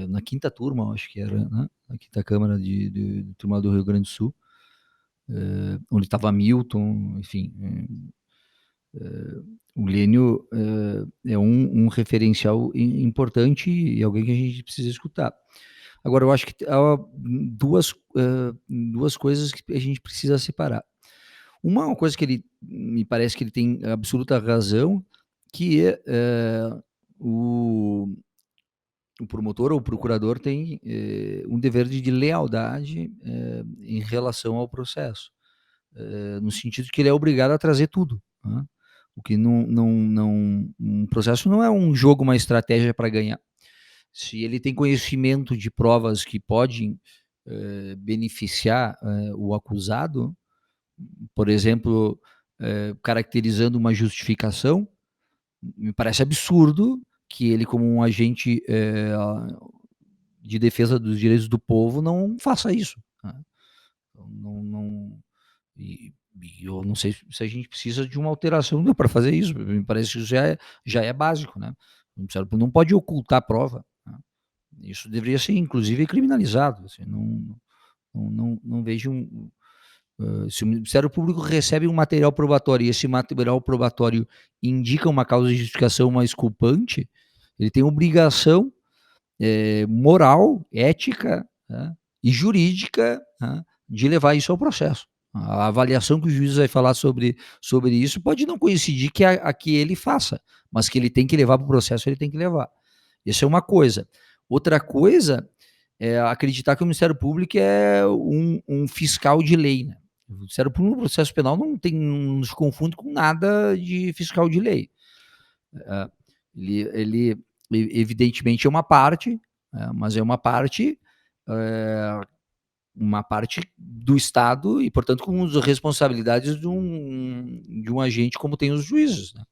Na quinta turma, acho que era, né? Na quinta Câmara do Tribunal do Rio Grande do Sul, onde estava Milton, enfim. O Lênio é um referencial importante e alguém que a gente precisa escutar. Agora, eu acho que há duas coisas que a gente precisa separar. Uma coisa que me parece que ele tem absoluta razão, que o promotor ou o procurador tem um dever de lealdade em relação ao processo, no sentido de que ele é obrigado a trazer tudo, né? O que um processo não é um jogo, uma estratégia para ganhar. Se ele tem conhecimento de provas que podem beneficiar o acusado, por exemplo, caracterizando uma justificação, me parece absurdo que ele, como um agente de defesa dos direitos do povo, não faça isso, né? E eu não sei se a gente precisa de uma alteração para fazer isso. Me parece que isso já é básico, né? O Ministério Público não pode ocultar a prova, né? Isso deveria ser, inclusive, criminalizado. Assim, não vejo se o Ministério Público recebe um material probatório e esse material probatório indica uma causa de justificação mais culpante, ele tem obrigação moral, ética, né, e jurídica, né, de levar isso ao processo. A avaliação que o juiz vai falar sobre isso pode não coincidir a que ele faça, mas que ele tem que levar para o processo, ele tem que levar. Isso é uma coisa. Outra coisa é acreditar que o Ministério Público é um fiscal de lei, né? O Ministério Público no processo penal não se confunde com nada de fiscal de lei. Ele evidentemente é uma parte, mas é uma parte do Estado e, portanto, com as responsabilidades de um agente como tem os juízes, né?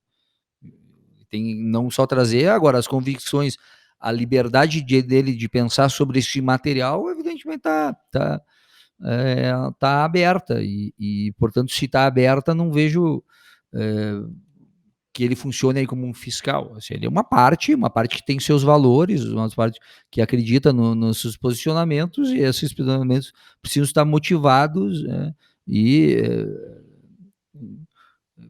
Tem não só trazer agora as convicções, a liberdade dele de pensar sobre esse material, evidentemente tá aberta e, portanto, se está aberta, não vejo que ele funcione aí como um fiscal. Assim, ele é uma parte que tem seus valores, uma parte que acredita nos seus posicionamentos, e esses posicionamentos precisam estar motivados e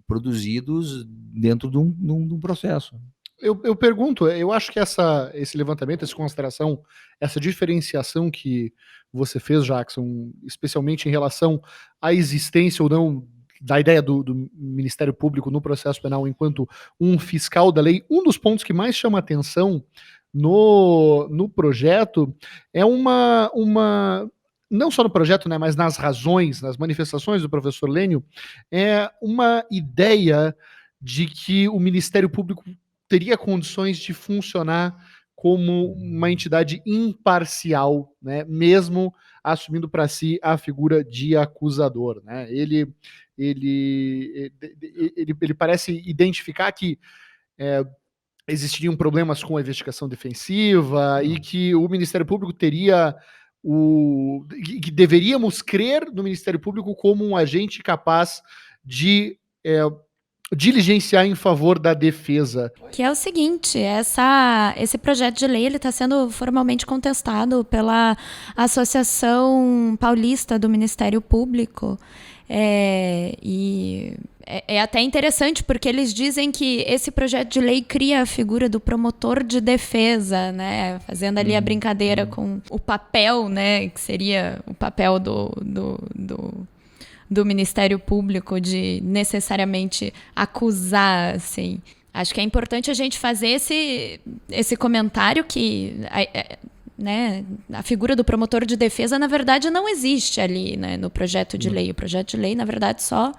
produzidos dentro de um processo. Eu pergunto, eu acho que esse levantamento, essa consideração, essa diferenciação que você fez, Jackson, especialmente em relação à existência ou não da ideia do Ministério Público no processo penal enquanto um fiscal da lei, um dos pontos que mais chama atenção no projeto é não só no projeto, né, mas nas razões, nas manifestações do professor Lênio, é uma ideia de que o Ministério Público teria condições de funcionar como uma entidade imparcial, né, mesmo assumindo para si a figura de acusador, né? Ele parece identificar que existiriam problemas com a investigação defensiva e que o Ministério Público que deveríamos crer no Ministério Público como um agente capaz de diligenciar em favor da defesa. Que é o seguinte, esse projeto de lei está sendo formalmente contestado pela Associação Paulista do Ministério Público. E é até interessante porque eles dizem que esse projeto de lei cria a figura do promotor de defesa, né, fazendo ali a brincadeira com o papel, né, que seria o papel do Ministério Público de necessariamente acusar, assim. Acho que é importante a gente fazer esse comentário que né, a figura do promotor de defesa, na verdade, não existe ali, né, no projeto de lei. O projeto de lei, na verdade, só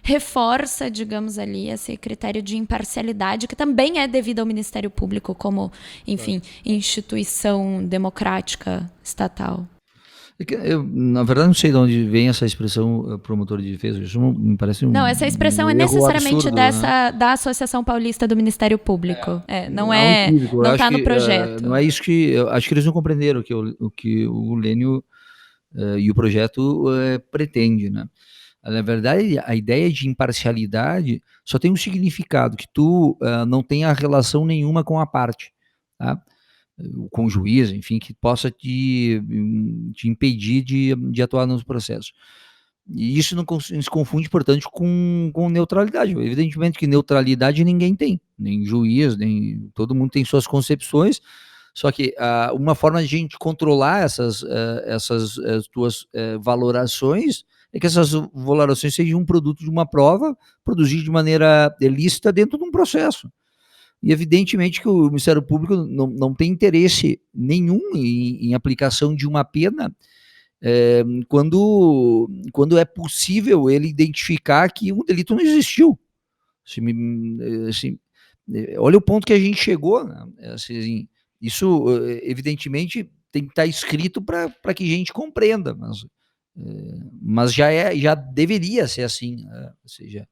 reforça, digamos ali, esse critério de imparcialidade que também é devido ao Ministério Público como, enfim, instituição democrática estatal. Eu, na verdade, não sei de onde vem essa expressão promotor de defesa. Isso me parece Não, essa expressão é necessariamente absurdo, né? Da Associação Paulista do Ministério Público. Não está no projeto. Não é isso que... Eu acho que eles não compreenderam o que o Lênio e o projeto pretende, né? Na verdade, a ideia de imparcialidade só tem um significado, que tu não tenha relação nenhuma com a parte, tá? Com o juiz, enfim, que possa te impedir de atuar nos processos. E isso não se confunde, portanto, com neutralidade. Evidentemente que neutralidade ninguém tem, nem juiz, nem todo mundo tem suas concepções, só que uma forma de a gente controlar essas tuas valorações é que essas valorações sejam um produto de uma prova produzida de maneira lícita dentro de um processo. E evidentemente que o Ministério Público não tem interesse nenhum em aplicação de uma pena quando é possível ele identificar que um delito não existiu. Olha o ponto que a gente chegou, né? Assim, isso evidentemente tem que estar escrito para que a gente compreenda, mas já deveria ser assim, né? Ou seja,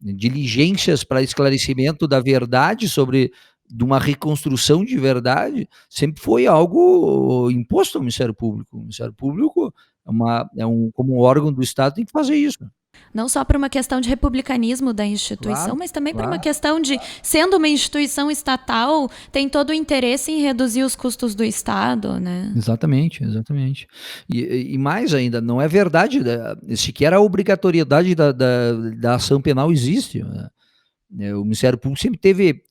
diligências para esclarecimento da verdade sobre de uma reconstrução de verdade sempre foi algo imposto ao Ministério Público. O Ministério Público como um órgão do Estado tem que fazer isso. Não só por uma questão de republicanismo da instituição, Claro, mas também por uma claro. questão de, sendo uma instituição estatal, tem todo o interesse em reduzir os custos do Estado, né? Exatamente. E mais ainda, não é verdade, sequer a obrigatoriedade da ação penal existe, né? O Ministério Público sempre teve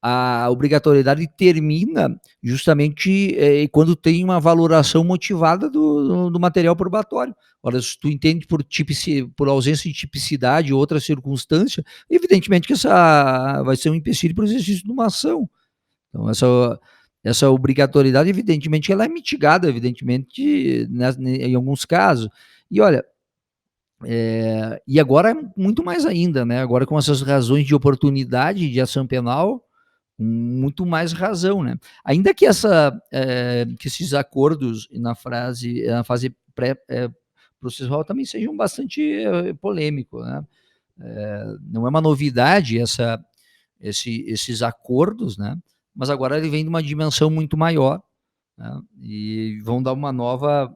a obrigatoriedade termina justamente quando tem uma valoração motivada do material probatório. Ora, se tu entende por ausência de tipicidade ou outra circunstância, evidentemente que essa vai ser um empecilho para o exercício de uma ação. Então, essa obrigatoriedade, evidentemente, ela é mitigada, evidentemente, em alguns casos. E olha, e agora é muito mais ainda, né? Agora com essas razões de oportunidade de ação penal, muito mais razão, né? Ainda que que esses acordos na fase processual também sejam bastante polêmicos, né? Não é uma novidade esses acordos, né? Mas agora ele vem de uma dimensão muito maior, né? E vão dar uma nova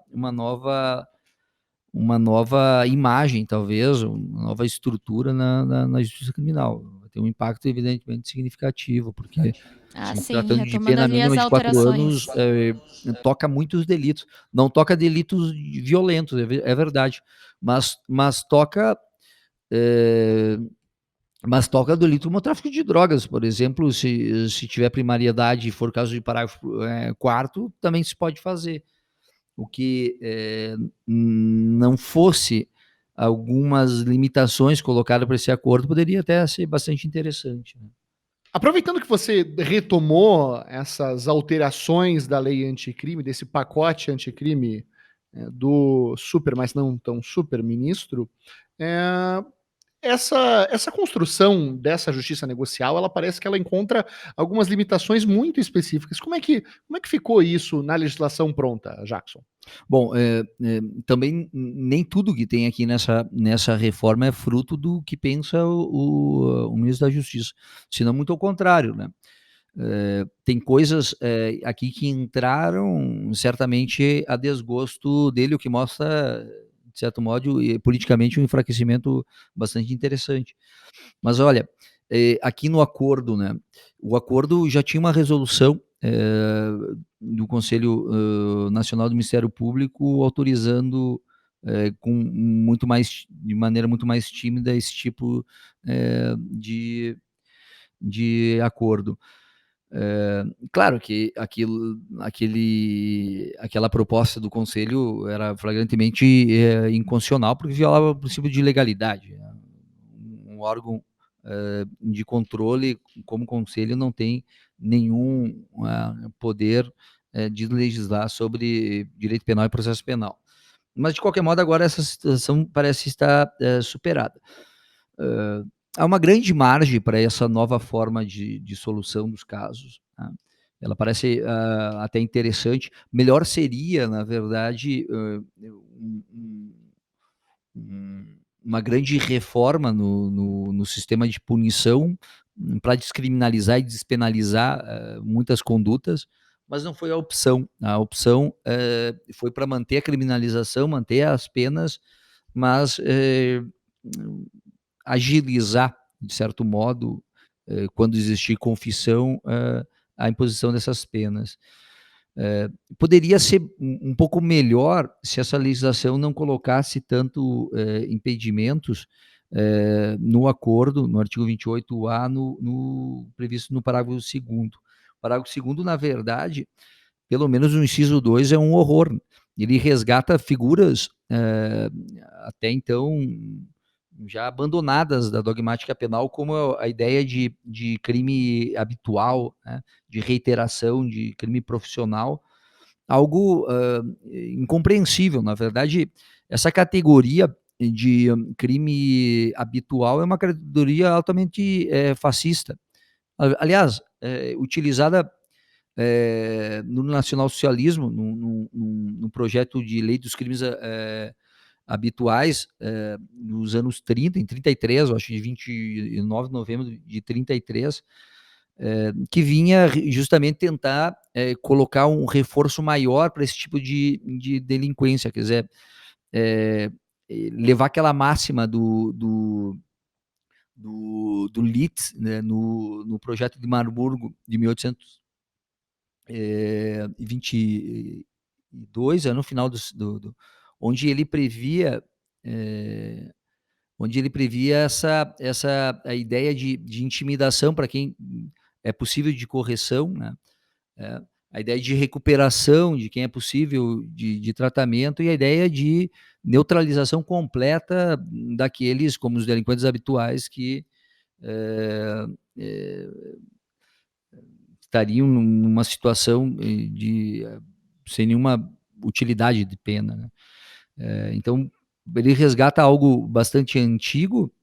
imagem, talvez, uma nova estrutura na justiça criminal. Vai ter um impacto, evidentemente, significativo, porque se Sim, tratando de retomando pena ali as mínima de 4 alterações. anos, toca muitos delitos. Não toca delitos violentos, é verdade, mas toca. Mas toca delito como o tráfico de drogas, por exemplo, se tiver primariedade e for caso de parágrafo 4º, também se pode fazer. O que não fosse algumas limitações colocadas para esse acordo, poderia até ser bastante interessante, né? Aproveitando que você retomou essas alterações da lei anticrime, desse pacote anticrime do super, mas não tão super ministro, eh, essa construção dessa justiça negocial, ela parece que ela encontra algumas limitações muito específicas. Como é que ficou isso na legislação pronta, Jackson? Bom, também nem tudo que tem aqui nessa reforma é fruto do que pensa o ministro da Justiça, senão muito ao contrário, né? Tem coisas aqui que entraram certamente a desgosto dele, o que mostra, de certo modo, politicamente um enfraquecimento bastante interessante. Mas olha, aqui no acordo, né? O acordo já tinha uma resolução do Conselho Nacional do Ministério Público autorizando de maneira muito mais tímida esse tipo de acordo. Claro que aquela proposta do Conselho era flagrantemente inconstitucional, porque violava o princípio de legalidade, né? Um órgão de controle como Conselho não tem nenhum poder de legislar sobre direito penal e processo penal. Mas, de qualquer modo, agora essa situação parece estar superada. Há uma grande margem para essa nova forma de solução dos casos, né? Ela parece até interessante. Melhor seria, na verdade, uma grande reforma no sistema de punição para descriminalizar e despenalizar muitas condutas, mas não foi a opção. A opção foi para manter a criminalização, manter as penas, mas agilizar, de certo modo, quando existir confissão, a imposição dessas penas. Poderia ser um pouco melhor se essa legislação não colocasse tanto impedimentos no acordo, no artigo 28A, previsto no parágrafo 2º. O parágrafo 2º, na verdade, pelo menos o inciso 2 é um horror. Ele resgata figuras até então já abandonadas da dogmática penal, como a ideia de crime habitual, né, de reiteração, de crime profissional, algo incompreensível. Na verdade, essa categoria de crime habitual é uma categoria altamente fascista. Aliás, utilizada no nacionalsocialismo, no projeto de lei dos crimes habituais nos anos 30, em 33, eu acho, de 29 de novembro de 33, que vinha justamente tentar colocar um reforço maior para esse tipo de delinquência, quer dizer, levar aquela máxima do Litz, né, no projeto de Marburgo de 1822, no final onde ele previa a ideia de intimidação para quem é possível de correção, né? A ideia de recuperação de quem é possível de tratamento e a ideia de neutralização completa daqueles, como os delinquentes habituais, que estariam numa situação sem nenhuma utilidade de pena, né? Então, ele resgata algo bastante antigo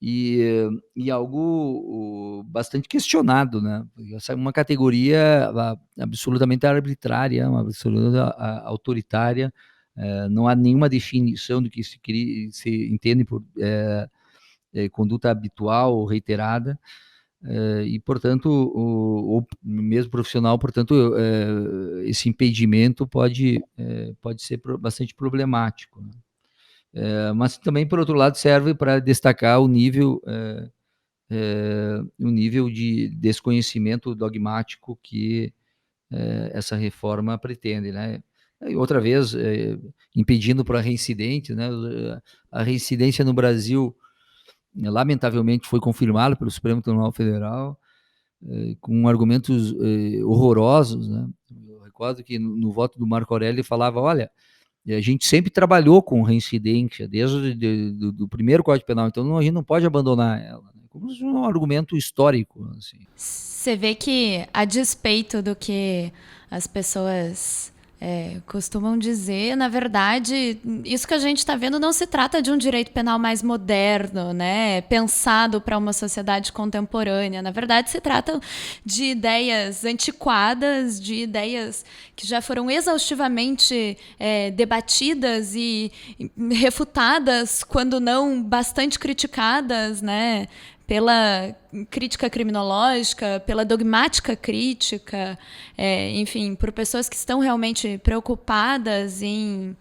e algo bastante questionado, né? Essa é uma categoria absolutamente arbitrária, uma absoluta autoritária, não há nenhuma definição do que se entende por conduta habitual ou reiterada, e, portanto, ou mesmo profissional, portanto, esse impedimento pode ser bastante problemático, né? Mas também, por outro lado, serve para destacar o nível de desconhecimento dogmático que essa reforma pretende, né? E outra vez, impedindo para reincidente, né? A reincidência no Brasil, lamentavelmente, foi confirmada pelo Supremo Tribunal Federal, com argumentos horrorosos, né? Eu recordo que no voto do Marco Aurélio ele falava, olha, a gente sempre trabalhou com reincidência, desde do primeiro Código Penal, então a gente não pode abandonar ela, né? Como um argumento histórico, assim. Você vê que, a despeito do que as pessoas costumam dizer, na verdade, isso que a gente está vendo não se trata de um direito penal mais moderno, né, pensado para uma sociedade contemporânea. Na verdade, se trata de ideias antiquadas, de ideias que já foram exaustivamente debatidas e refutadas, quando não bastante criticadas, né, pela crítica criminológica, pela dogmática crítica, enfim, por pessoas que estão realmente preocupadas em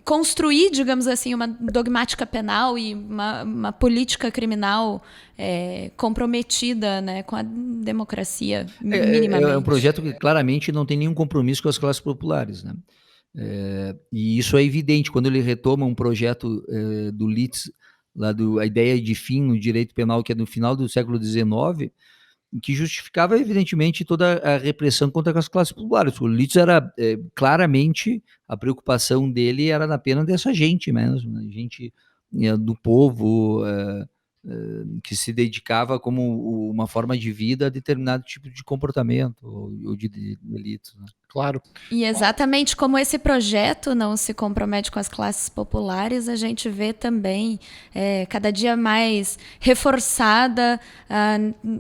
construir, digamos assim, uma dogmática penal e uma política criminal comprometida, né, com a democracia, minimamente. É um projeto que claramente não tem nenhum compromisso com as classes populares, né? E isso é evidente quando ele retoma um projeto do Litz, a ideia de fim no direito penal, que é no final do século XIX, que justificava, evidentemente, toda a repressão contra as classes populares. O Litz era, claramente, a preocupação dele era na pena dessa gente mesmo, né? Gente do povo, que se dedicava como uma forma de vida a determinado tipo de comportamento ou de delitos, né? Claro. E exatamente como esse projeto não se compromete com as classes populares, a gente vê também cada dia mais reforçada,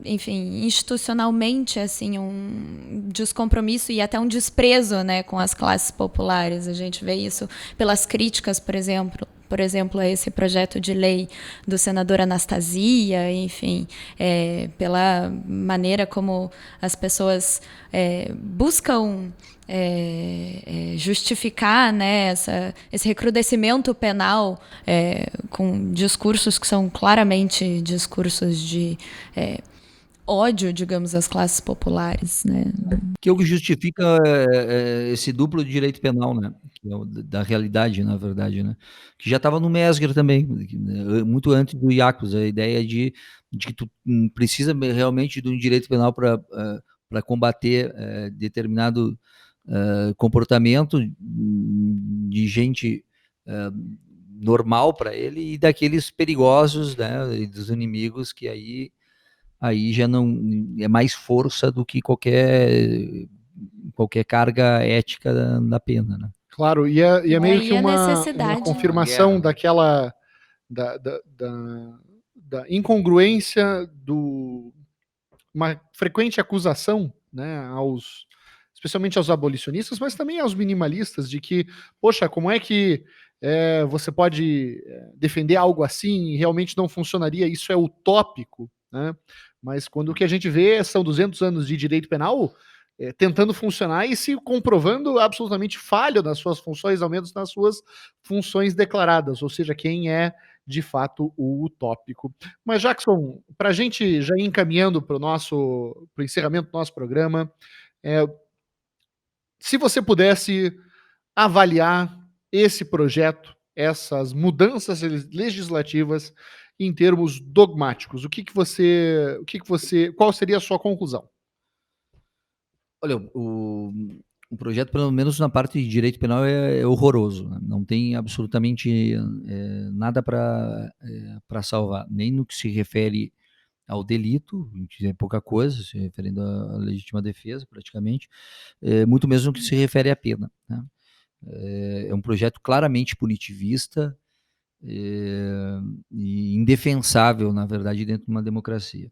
enfim, institucionalmente, assim, um descompromisso e até um desprezo, né, com as classes populares. A gente vê isso pelas críticas, por exemplo, a esse projeto de lei do senador Anastasia, enfim, pela maneira como as pessoas buscam justificar, né, esse recrudescimento penal com discursos que são claramente discursos de ódio, digamos, às classes populares, né? Que é o que justifica esse duplo direito penal, né? Que é da realidade, na verdade, né? Que já estava no Mesger também, muito antes do Iacos, a ideia de que tu precisa realmente de um direito penal para combater determinado comportamento de gente normal para ele e daqueles perigosos, né? E dos inimigos que aí já não é mais força do que qualquer carga ética da pena, né? Claro, e é meio que uma necessidade. confirmação daquela da incongruência uma frequente acusação, né, especialmente aos abolicionistas, mas também aos minimalistas, de que, poxa, como é que você pode defender algo assim e realmente não funcionaria? Isso é utópico, né? Mas quando o que a gente vê são 200 anos de direito penal tentando funcionar e se comprovando absolutamente falho nas suas funções, ao menos nas suas funções declaradas, ou seja, quem é de fato o utópico. Mas, Jackson, para a gente já ir encaminhando para o encerramento do nosso programa, se você pudesse avaliar esse projeto, essas mudanças legislativas em termos dogmáticos, qual seria a sua conclusão? Olha, o projeto, pelo menos na parte de direito penal, é horroroso, né? Não tem absolutamente nada para salvar, nem no que se refere ao delito, que é pouca coisa, se referindo à legítima defesa, praticamente, muito mesmo no que se refere à pena, né? É um projeto claramente punitivista e indefensável, na verdade, dentro de uma democracia.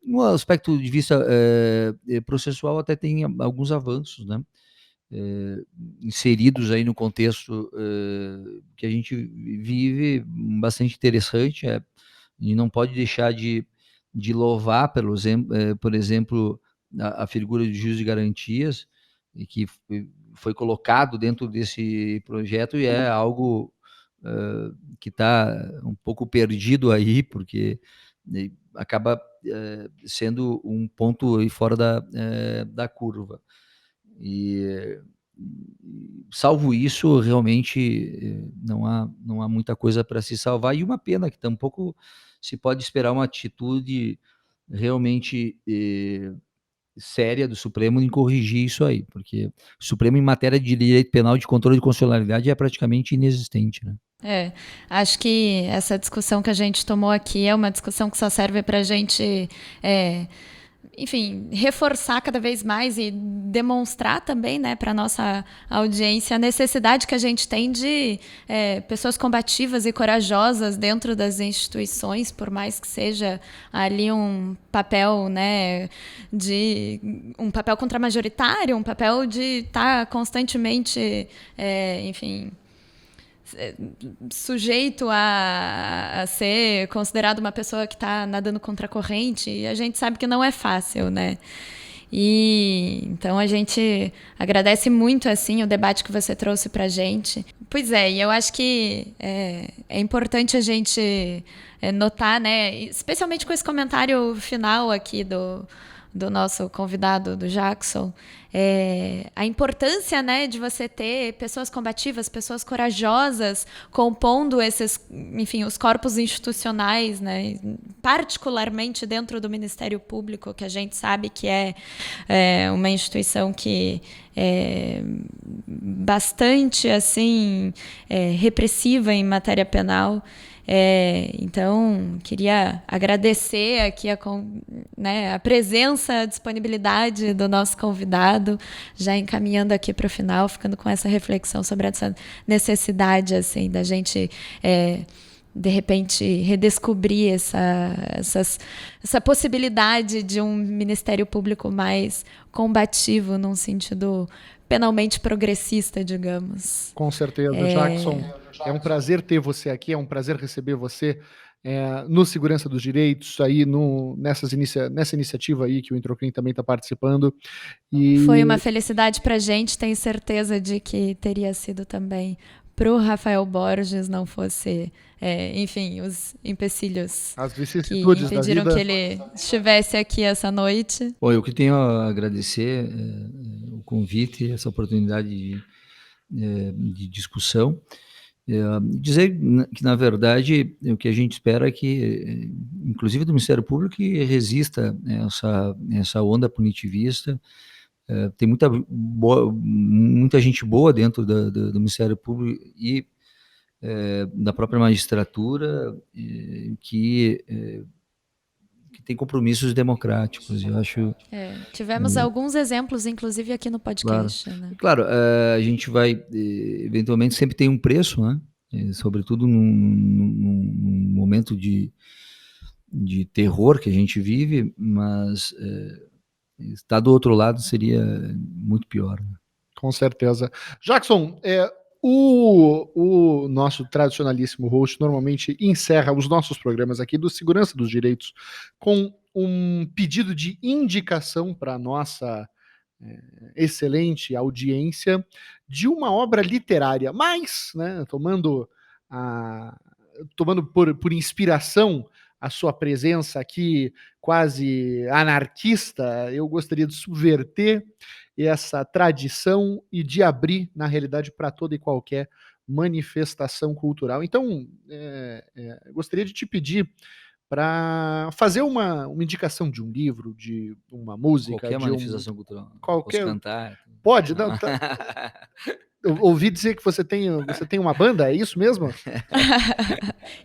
No aspecto de vista processual, até tem alguns avanços, né? Inseridos aí no contexto que a gente vive, bastante interessante, e não pode deixar de louvar, por exemplo, a figura de juiz de garantias, e que foi colocado dentro desse projeto, e é algo que está um pouco perdido aí, porque acaba sendo um ponto aí fora da curva. E salvo isso, realmente não há muita coisa para se salvar, e uma pena que tampouco se pode esperar uma atitude realmente séria do Supremo em corrigir isso aí, porque o Supremo, em matéria de direito penal, de controle de constitucionalidade, é praticamente inexistente, né? Acho que essa discussão que a gente tomou aqui é uma discussão que só serve para a gente, enfim, reforçar cada vez mais e demonstrar também, né, para a nossa audiência a necessidade que a gente tem de pessoas combativas e corajosas dentro das instituições, por mais que seja ali um papel, né, um papel contramajoritário, um papel de estar constantemente, enfim, sujeito a ser considerado uma pessoa que está nadando contra a corrente, e a gente sabe que não é fácil, né? E então a gente agradece muito assim o debate que você trouxe para a gente. Pois é, e eu acho que é importante a gente notar, né, especialmente com esse comentário final aqui do nosso convidado, do Jackson, a importância, né, de você ter pessoas combativas, pessoas corajosas compondo enfim, os corpos institucionais, né, particularmente dentro do Ministério Público, que a gente sabe que é uma instituição que é bastante assim repressiva em matéria penal. Então, queria agradecer aqui a presença, a disponibilidade do nosso convidado, já encaminhando aqui para o final, ficando com essa reflexão sobre essa necessidade assim, da gente, de repente, redescobrir essa possibilidade de um Ministério Público mais combativo, num sentido penalmente progressista, digamos. Com certeza, Jackson. É um prazer ter você aqui, é um prazer receber você no Segurança dos Direitos, aí nessa iniciativa aí que o Introcrim também está participando. Foi uma felicidade para a gente, tenho certeza de que teria sido também para o Rafael Borges, não fosse, enfim, os empecilhos as vicissitudes que impediram da vida, que ele estivesse aqui essa noite. Bom, eu que tenho a agradecer o convite, essa oportunidade de discussão. Dizer que, na verdade, o que a gente espera é que, inclusive do Ministério Público, que resista essa onda punitivista. Tem muita gente boa dentro do Ministério Público e da própria magistratura que tem compromissos democráticos. Eu acho. Tivemos alguns exemplos, inclusive aqui no podcast. Claro, né? claro, a gente vai eventualmente sempre tem um preço, né? Sobretudo num momento de terror que a gente vive, mas estar do outro lado seria muito pior. Né? Com certeza. Jackson, O nosso tradicionalíssimo host normalmente encerra os nossos programas aqui do Segurança dos Direitos com um pedido de indicação para a nossa excelente audiência de uma obra literária, mas, né, tomando por inspiração a sua presença aqui quase anarquista, eu gostaria de subverter essa tradição e de abrir, na realidade, para toda e qualquer manifestação cultural. Então, gostaria de te pedir para fazer uma indicação de um livro, de uma música, Qualquer de manifestação cultural. qualquer... Posso cantar. Pode, não, eu ouvi dizer que você tem uma banda, é isso mesmo?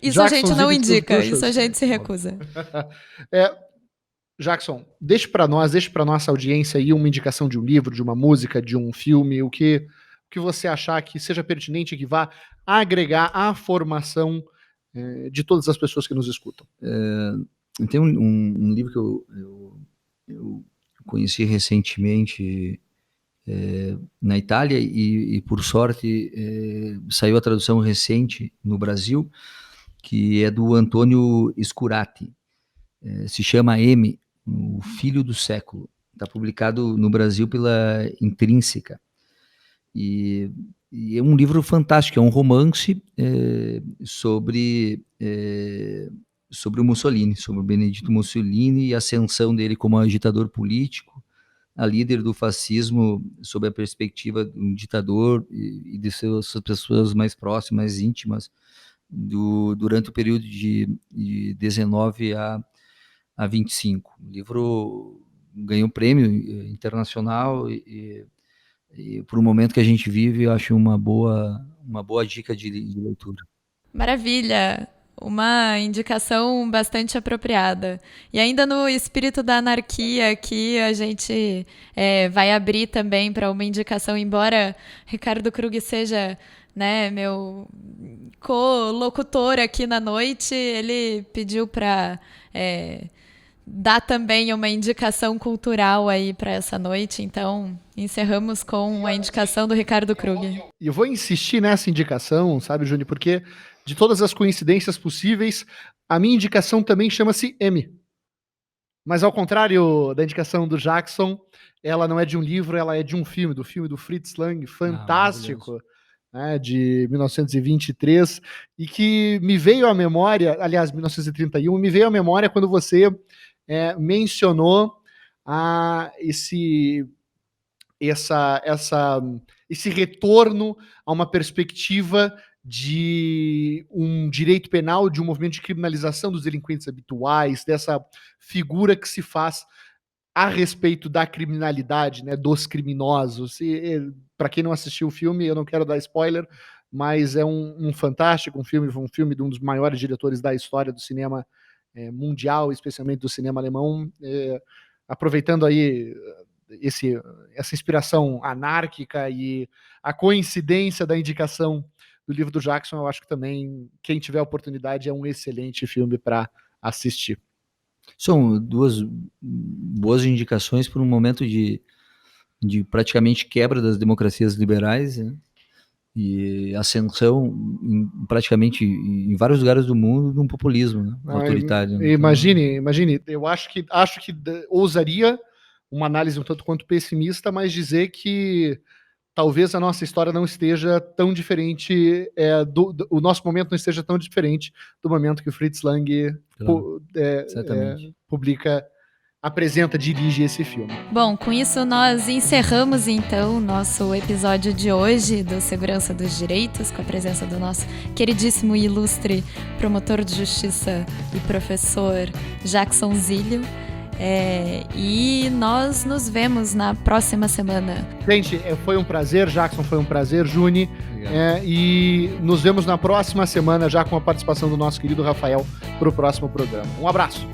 Isso a Jackson gente não Zilli dos indica, Bruxas. isso a gente se recusa. Jackson, deixe para nossa audiência aí uma indicação de um livro, de uma música, de um filme, o que você achar que seja pertinente, que vá agregar à formação de todas as pessoas que nos escutam. Tem um livro que eu conheci recentemente na Itália e por sorte saiu a tradução recente no Brasil, que é do Antônio Scurati. Se chama M, o Filho do Século. Está publicado no Brasil pela Intrínseca. E é um livro fantástico, é um romance sobre o Mussolini, sobre o Benedito Mussolini e a ascensão dele como agitador político, a líder do fascismo sob a perspectiva de um ditador e de suas pessoas mais próximas, mais íntimas, durante o período de 19 a 25. O livro ganhou um prêmio internacional e por um momento que a gente vive, eu acho uma boa dica de leitura. Maravilha! Uma indicação bastante apropriada. E ainda no espírito da anarquia aqui, a gente vai abrir também para uma indicação, embora Ricardo Krug seja, né, meu co-locutor aqui na noite, ele pediu para dar também uma indicação cultural aí para essa noite, então encerramos com a indicação do Ricardo Krug. E eu vou insistir nessa indicação, sabe, Júnior, porque de todas as coincidências possíveis, a minha indicação também chama-se M. Mas ao contrário da indicação do Jackson, ela não é de um livro, ela é de um filme, do Fritz Lang, fantástico, né, de 1923, e que me veio à memória, aliás, 1931, me veio à memória quando você mencionou esse retorno a uma perspectiva de um direito penal, de um movimento de criminalização dos delinquentes habituais, dessa figura que se faz a respeito da criminalidade, né, dos criminosos. Para quem não assistiu o filme, eu não quero dar spoiler, mas é um fantástico filme de um dos maiores diretores da história do cinema mundial, especialmente do cinema alemão, aproveitando aí essa inspiração anárquica e a coincidência da indicação do livro do Jackson, eu acho que também, quem tiver a oportunidade, é um excelente filme para assistir. São duas boas indicações para um momento de praticamente quebra das democracias liberais, né? E ascensão praticamente em vários lugares do mundo de um populismo, né, autoritário. Imagine, eu acho que ousaria uma análise um tanto quanto pessimista, mas dizer que talvez a nossa história não esteja tão diferente, o nosso momento não esteja tão diferente do momento que o Fritz Lang dirige esse filme. Bom, com isso nós encerramos então o nosso episódio de hoje do Segurança dos Direitos, com a presença do nosso queridíssimo e ilustre promotor de justiça e professor Jackson Zilli. E nós nos vemos na próxima semana. Gente, foi um prazer, Jackson, foi um prazer, Juni. E nos vemos na próxima semana, já com a participação do nosso querido Rafael para o próximo programa. Um abraço.